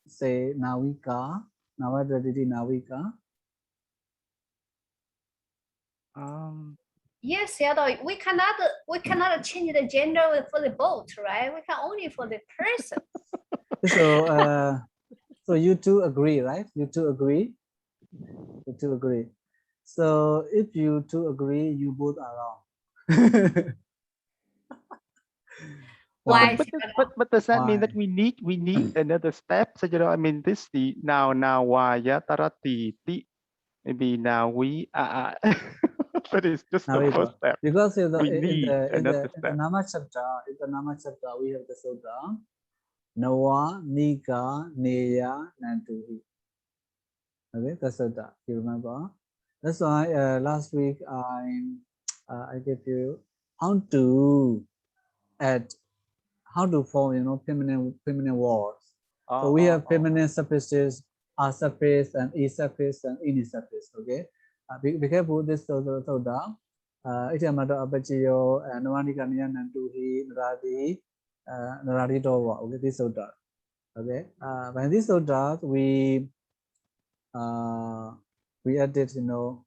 say Navika, Navadraditi Navika? Yes, Sayadaw, we cannot change the gender for the boat, right? We can only for the person. So so you two agree, right? You two agree? You two agree. So if you two agree, you both are wrong. Why? But does that mean Why? that we need another step? So I mean this the Nawaya Taratiti, maybe now we but it's just the first step. Because in We need another the step. Nama chapter, we have the Sutta, Nawa, Nika, Neya, Nantuhi. Okay, the Sutta. You remember? That's why last week I gave you how to add, how to form feminine words. So we have feminine suffixes, R suffix and E suffix and ini suffix. Okay, be careful this Sutta. It's a matter of Bachiyo and Navanika Niyan and Tuhi, Naradi Towa. Okay, this Sutta. Okay, when this Sutta we added,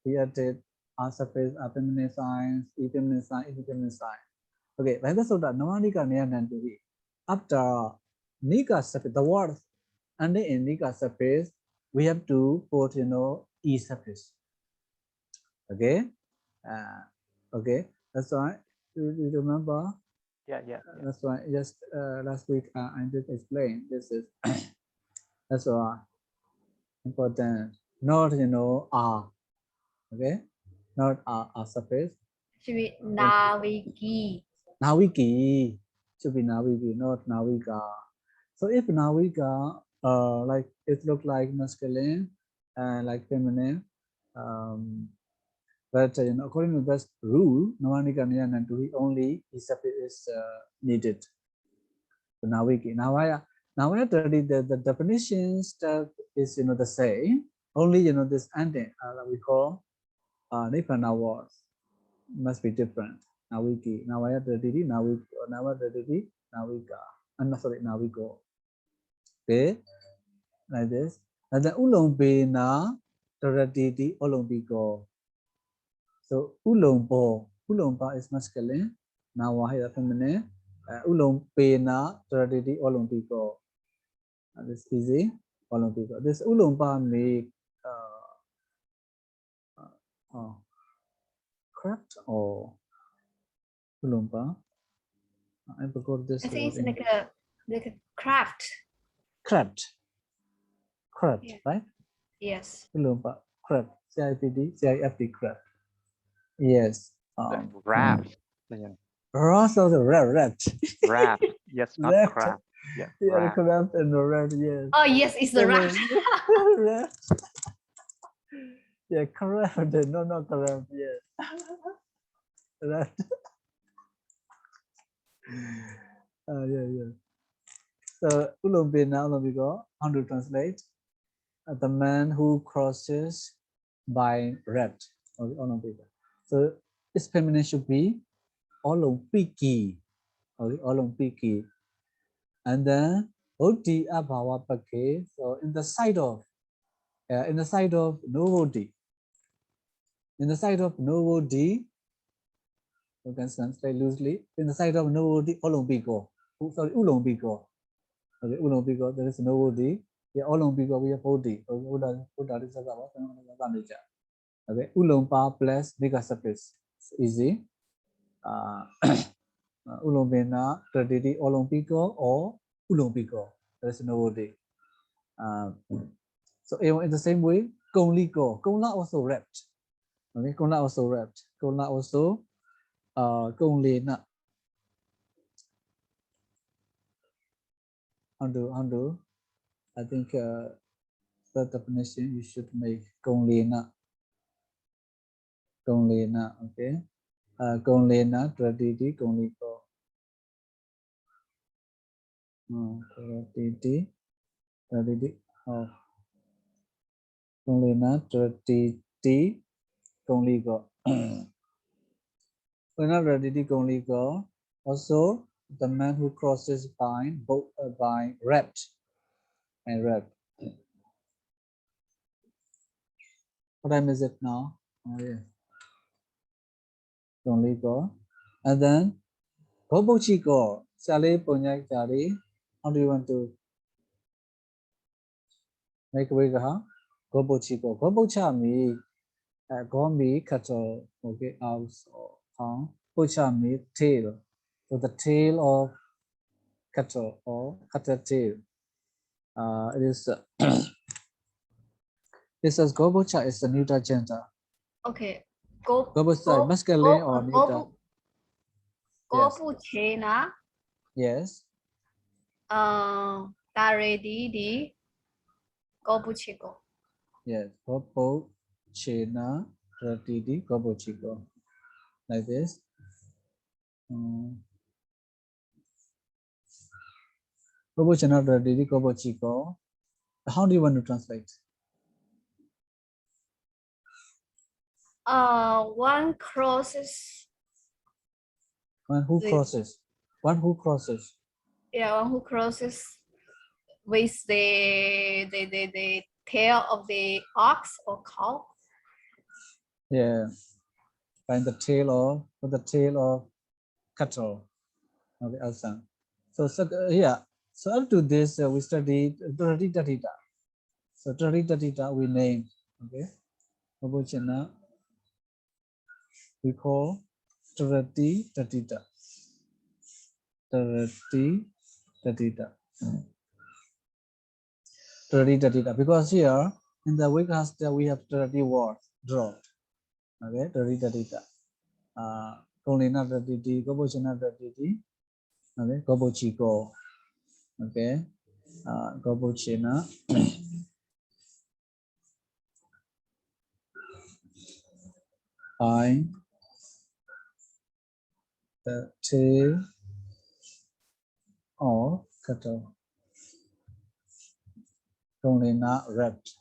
we added R suffix, feminine signs, E feminine sign, E feminine sign. Okay, when the Sutta, Navanika Niyan and Tuhi. After Nika suffix, the words under in Nika suffix, we have to put E suffix. Okay, okay, that's why you remember. Yeah. That's why just last week I did explain. This is that's why important. Not R. Okay, not R suffix. Should be Naviki. Naviki should be Naviki, not Navika. So if Navika, like it look like masculine and like feminine, but according to this rule, Navanika Niyan and Tuhi only is needed. So Naviki. Navaya already the definition stuff is the same. Only this ending we call Nipana words must be different. Naviki, Navaya Traditi, Navik, Nava Traditi, Navika. I'm sorry, Naviko. Okay, like this. And then Ulombena Traditi Olombiko. So Ulompa is masculine. Nawa is feminine. Ulompena Traditi Olompico. This is easy. Olompico. This Ulompa make craft or Ulompa. I forgot this. I think it's like a craft. Craft, yeah. Right? Yes. Ulompa, craft. CIFD, craft. Yes. Raft. Also raft. Raft. Yes, not Raft. craft. Yes, yeah, craft and the raft. Yes. Oh yes, it's the raft. Raft. Yeah, craft. No, not craft. Yes. Raft. Yeah. So Ulombena, how to translate? The man who crosses by raft. So its feminine should be Olompiki. Olompiki. And then Oti Abhava Pake. So in the side of Novodi. In the side of Novodi, you can translate loosely. In the side of Novodi, Olompiko. Sorry, Ulompiko. Okay, Ulompiko, there is Novodi. Yeah, Olompiko, we have Odi. Buddha is a okay, Ulompa plus Nika suffix. It's easy. Ulombena, Traditi, Olompico, or Ulompico. There's no word. So in the same way, Kongliko. Kongla also wrapped. Okay, Kongla also wrapped. Kongla also Konglena. Undo. I think the definition you should make. Konglena. Konglena, okay. Konglena, Traditi, Kongliko. Traditi, Traditi, Konglena, Traditi, Kongliko. Konglena, Traditi, Kongliko. Also, the man who crosses by wrapped and wrapped. What time is it now? Oh yeah. Kongliko. And then Gobochiko. Sally Ponyak Jari. How do you want to make way? Gobochiko. Gobocha me. Gombi cattle. Okay, also. Pocha me tail. So the tail of cattle or cattle tail. It is this is Gobocha is the neuter gender. Okay. Go Gobocha masculine or neuter? Go Chena. Yes. Taredi Go Chico. Yes. Gobo Chena Ratidi Gobochiko. Like this. Gobo Chena Ratidi Gobochiko. How do you want to translate? One crosses. One who crosses. One who crosses. Yeah, one who crosses with the tail of the ox or cow. Yeah. By the tail of cattle. Okay, awesome. So yeah. So up to this we studied Taddhitakaṇḍa. So Taddhitakaṇḍa we name. Okay. Gobo Chena we call Taddhitakaṇḍa. Taddhitakaṇḍa. Because here in the Vikasta we have 30 words dropped. Okay, Taddhitakaṇḍa. Konglena Taddhiti, Gobo Chena Taddhiti. Okay, Gobo Chiko. Okay, Gobo Chena. By the tail of cattle. Konglena wrapped.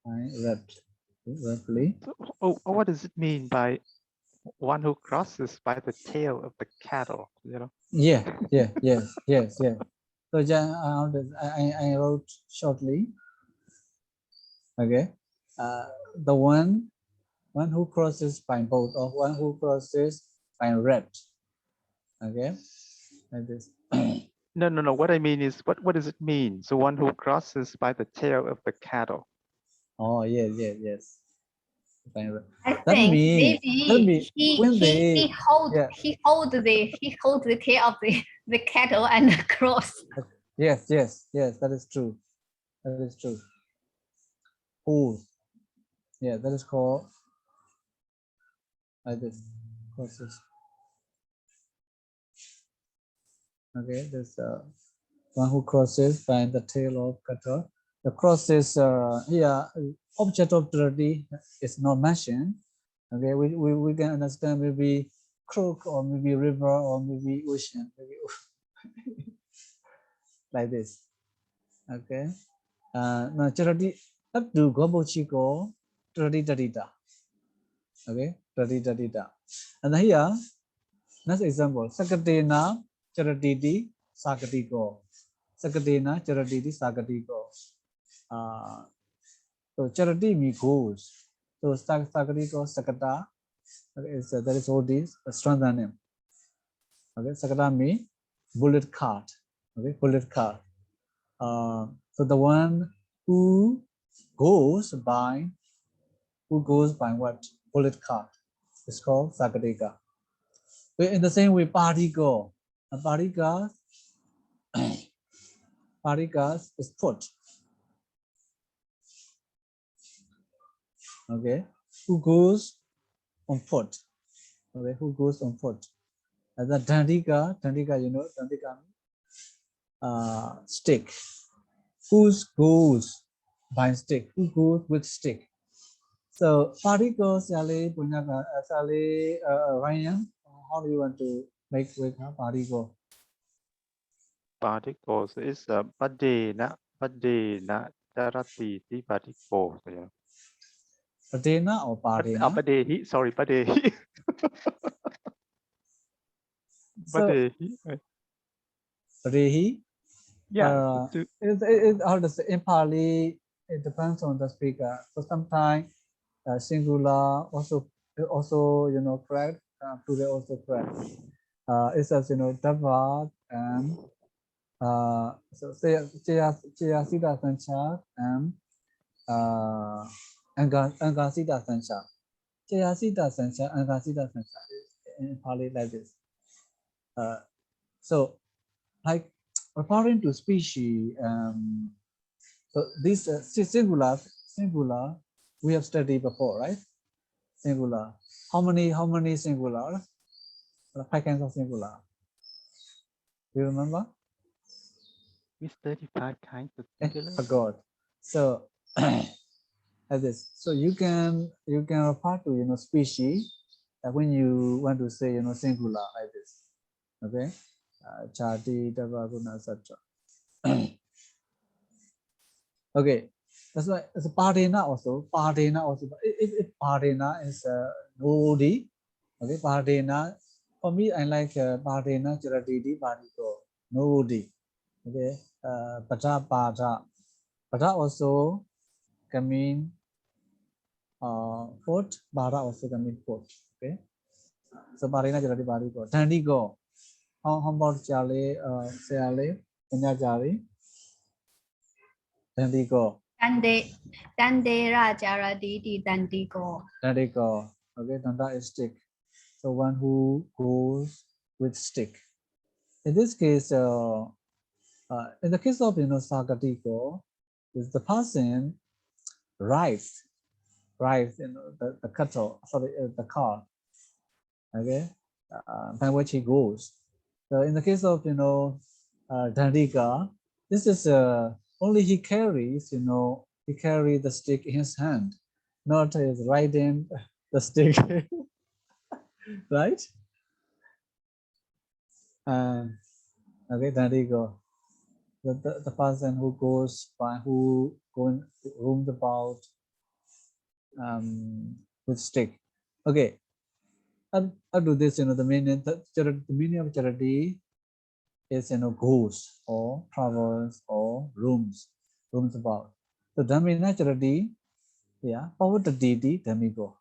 Wrapped. Roughly. Oh, what does it mean by one who crosses by the tail of the cattle? You know? Yes. So I wrote shortly. Okay. The one who crosses by boat or one who crosses by wrapped. Okay. Like this. No. What I mean is, what does it mean? So one who crosses by the tail of the cattle. Oh yes. I think maybe he holds the tail of the cattle and cross. Yes. That is true. Hold. Yeah, that is called like this. Crosses. Okay, there's one who crosses by the tail of cattle. The crosses here object of dirty is not mentioned. Okay, we can understand maybe crook or maybe river or maybe ocean, maybe like this. Okay. Now charity up to Gobo Chico Taddhitakaṇḍa. Okay, Taddhitakaṇḍa. And here next example Sakatena Charatiti Sakatiko. Sakatena Charatiti Sakatiko. So charity me goes. So Sakatiko Sakata is that is all this stronger name. Okay, Sakata me bullet cart. Okay, bullet cart. So the one who goes by what? Bullet cart. It's called Sakadika. In the same way, Pāḍika. Pāḍika is foot. Okay, who goes on foot? Okay, who goes on foot? And the Taddhitakaṇḍa, you know, Taddhitakaṇḍa, stick. who goes by stick, who goes with stick. So particles, Sally, Punyaka, Sally, Ryan, how do you want to make with a particle? Particles is padena charati the particles. Yeah. Padena or Padena? Padehi, sorry, padehi. So Padehi. Padehi. Yeah. How does in Pāļi, it depends on the speaker. So sometimes singular also correct. Today also correct. It says Davat and so Chaya Sita Sancha and Anga Sita Sancha. Chaya Sita Sancha, Anga Sita Sancha in Pāļi like this. So like referring to species, so this singular, we have studied before, right? Singular. How many singular? Five kinds of singular. Do you remember? With 35 kinds of I singular. forgot. So like this. So you can refer to species when you want to say singular like this. Okay. Chati, Tavaguna, etc. Okay, that's why it's a Padena also. Padena also. If Padena is Nodi, okay, Padena. For me, I like Padena Charatidi Padiko Nodi. Okay, Pada Pada. Pada also can mean foot. Pada also can mean foot. Okay, so Padena Charati Padiko. Tandiko. How about Charlie? Sayale, Punya Jari. Tandiko. Dandera Jaradidi Dandiko. Tandiko. Okay, Danda is stick. So one who goes with stick. In this case, in the case of Sagatiko, is the person rides the cattle, sorry, the car, okay, by which he goes. So in the case of Dandika, this is only he carries he carries the stick in his hand, not his riding the stick, right? Okay, Dandika. The person who goes by who going roamed about with stick. Okay, I'll do this. The meaning the meaning of charity is goes or travels or roams about. So Dhamina charity, yeah, power the deity Dhamigo.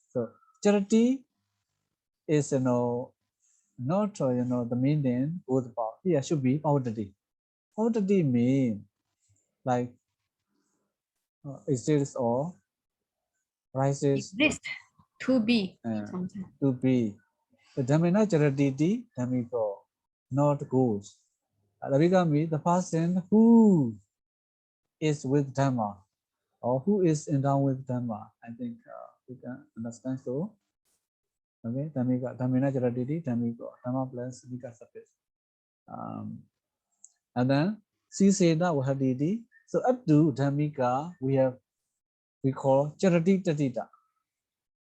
So charity is not the meaning goes about. Yeah, should be power the deity. Power the deity mean like exists or rises Exist. To be. to be. The Dhamina Charaditi Dhamiko, not goes. Dhamika means the person who is with Dhamma or who is endowed with Dhamma. I think we can understand so. Okay, Dhamika, Dhamina Charaditi Dhamiko, Dhamma plus Mika suffix. And then Sisena Vahaditi. So up to Dhamika, we call Charati Tatita.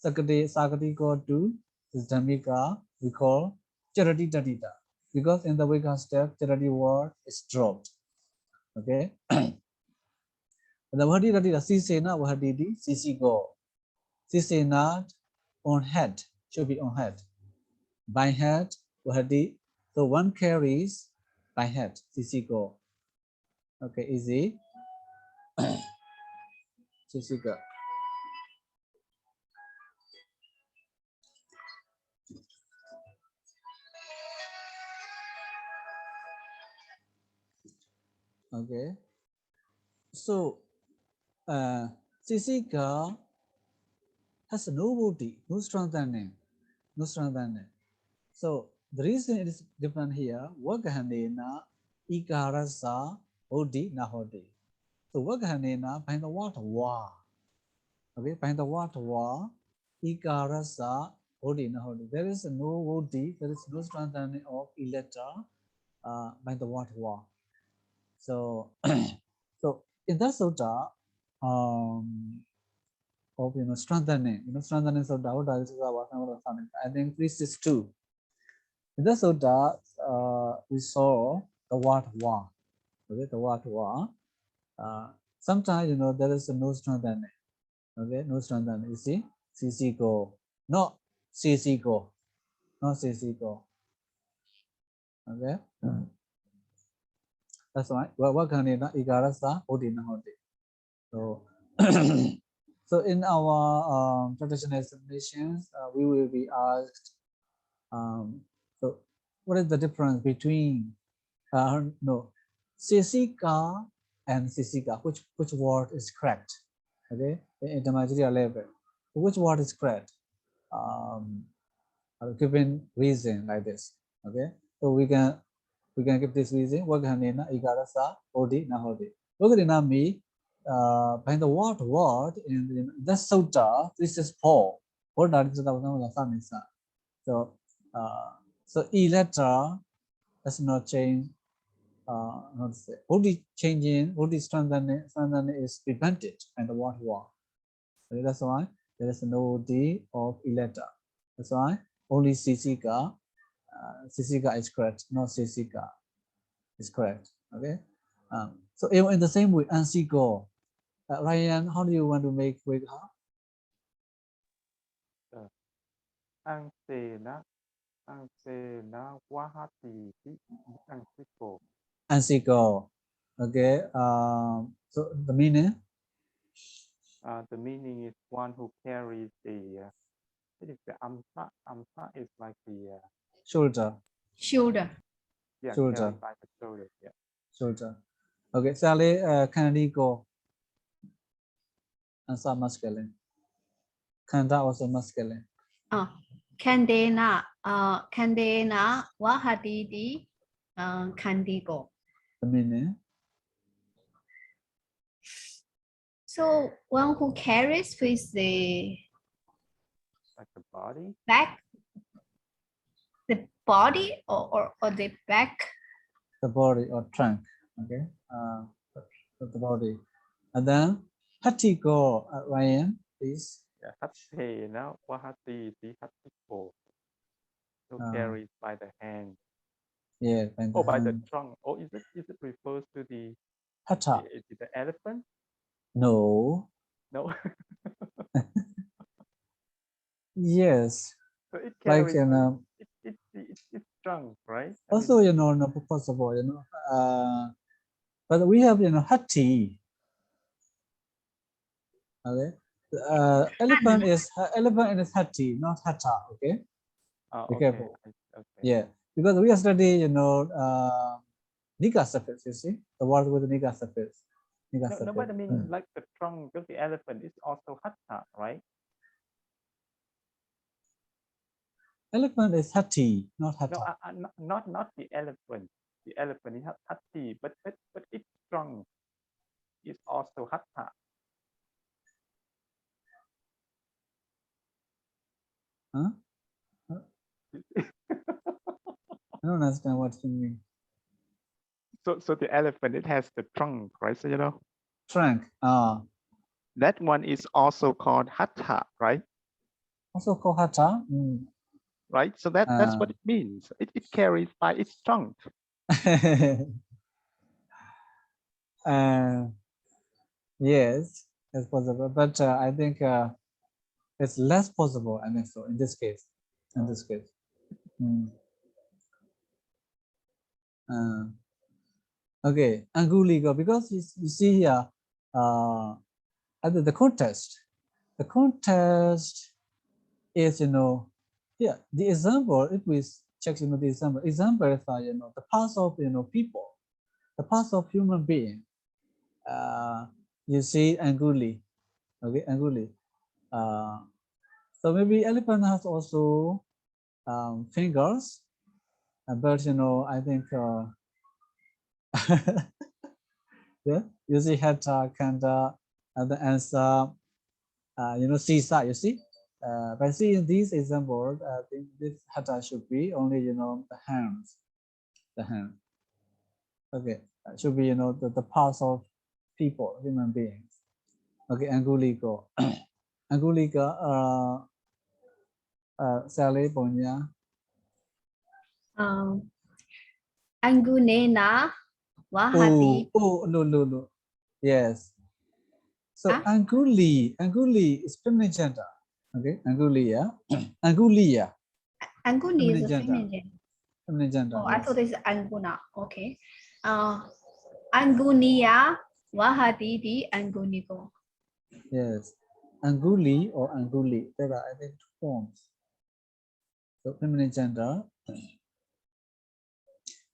Sakati go to is Dhamika, we call Charati Tatita. Because in the Vika step, Charati word is dropped. Okay. The Vahadi Tatita, Sisena Vahadidi, Sisi go. Sisena on head, should be on head. By head, Vahadi. So one carries by head, Sisi go. Okay, easy. Sisi go. Okay. So, Sisika has no body, no strengthening, no strengthening. So, the reason it is given here, Vagahanena, Ikarasa, Odi, Nahodi. So, Vagahanena, by the water, wa. Okay, by the water, wa, Ikarasa, Odi, Nahodi. There is no Odi, there is no strengthening of Ileta by the water, wa. So, So in that sutta, of strengthening, strengthening sutta, what does it about? I think 362. In that sutta, we saw the word wa. Okay, the word wa. Sometimes there is no strengthening. Okay, no strengthening. You see, CC go, not CC go, not CC go. Okay, that's right. What can it? Igarasa odina hodi. So, so in our traditional examinations, we will be asked. So, what is the difference between no Sisika and Sisika? Which word is correct? Okay, in intermediate level, which word is correct? Given reason like this. Okay, so we can give this reason. Waganena igarasa odi nahodi. Waganena me by the word in the sutta. This is Paul. What does it So so e letter does not change. Not say only changing, only strengthening is prevented and the word. Okay, that's why there is no D of e letter. That's why only Sisika is correct, not Sisika is correct. Okay. So in the same way, Ansiko, Ryan, how do you want to make with her? Ansena wahati ansiko. Ansiko. Okay. So the meaning? The meaning is one who carries the. It is the amsa. Amsa is like the Shoulder. Shoulder. yeah, Shoulder. carried by the shoulder. Yeah. Shoulder. Okay. Sally, Kanadiko. Answer masculine. Kanda also masculine. Kandena wahadidi kandigo. The meaning? So one who carries with the Like the body. back, the body or the back. The body or trunk. Okay. The body. And then Hatiko, Ryan, please. Yeah, hatena wahati hatiko. So carried by the hand. Yeah, by the trunk. Or is it refers to the Hata? The elephant? No. No. Yes. So it Like carries it's trunk, right? Also, not possible, but we have, hati. Okay. Elephant is hati, not hata. Okay. Be careful. Okay. Yeah, because we are studying, Nika suffix. You see the word with Nika suffix. No, but I mean, like the trunk of the elephant is also hatta, right? Elephant is hati, not hata. No, not the elephant. The elephant is hati, but its trunk is also hatta. Huh? I don't understand what you mean. So the elephant, it has the trunk, right? So Trunk. That one is also called hatta, right? Also called hata. Right. So that's what it means. It carries by its trunk. Yes, it's possible, but I think it's less possible. I think so in this case. Okay, Anguligo, because you see here, the context is, yeah, the example, if we check, the example is, the parts of, people, the parts of human being, you see Anguli, okay, Anguli. So maybe elephant has also fingers, but, I think, yeah, you see Hata, Kanda, and the answer, Sisa, you see. By seeing these examples, I think this Hata should be only, the hands. Okay, should be, the parts of people, human beings. Okay, Anguliko. Angulika, Sally Ponya. Angunena Wahati. Oh, no. Yes. So Huh? Anguli is feminine gender. Okay, Angulia. Angulia. Anguni is a gender. feminine gender. Feminine gender. Oh, I Yes. thought it's Anguna. Okay. Angunia Wahati di Anguniko. Yes. Anguli or Anguli. There are, I think, two forms. So feminine gender.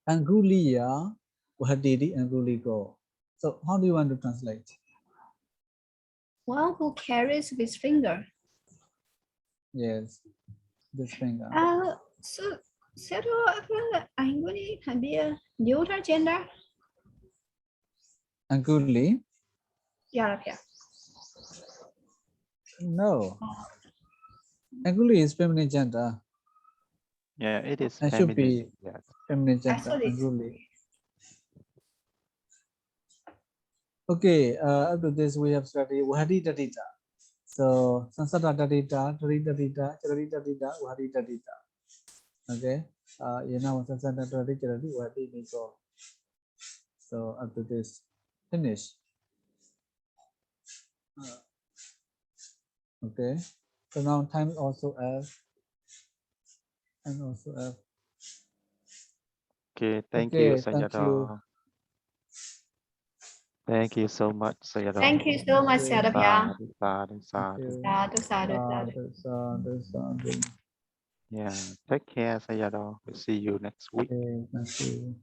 Angulia Wahadidi Anguliko. So how do you want to translate? One who carries with finger. Yes. This finger. So Anguni can be a neuter gender. Anguli? Yeah. No. Anguli is feminine gender. Yeah, it is It should be feminine. Yes. feminine I saw gender. this. Anguli. Okay, after this we have studied Wahadi Dadita. So Sansata Dadita, Tari Dadita, Charari Dadita, Wahadi Dadita. Okay, you know Sansata Tari Charari Wahadi Niko. So after this, finish. Okay, so now time also F and also F. Okay, thank you, Okay, thank you. Sayadaw. Thank you so much, Sayadaw. Thank you so much, Okay. Sayadaw. Sadhu. Sadhu. Yeah, take care, Sayadaw. We'll see you next week. Okay, thank you.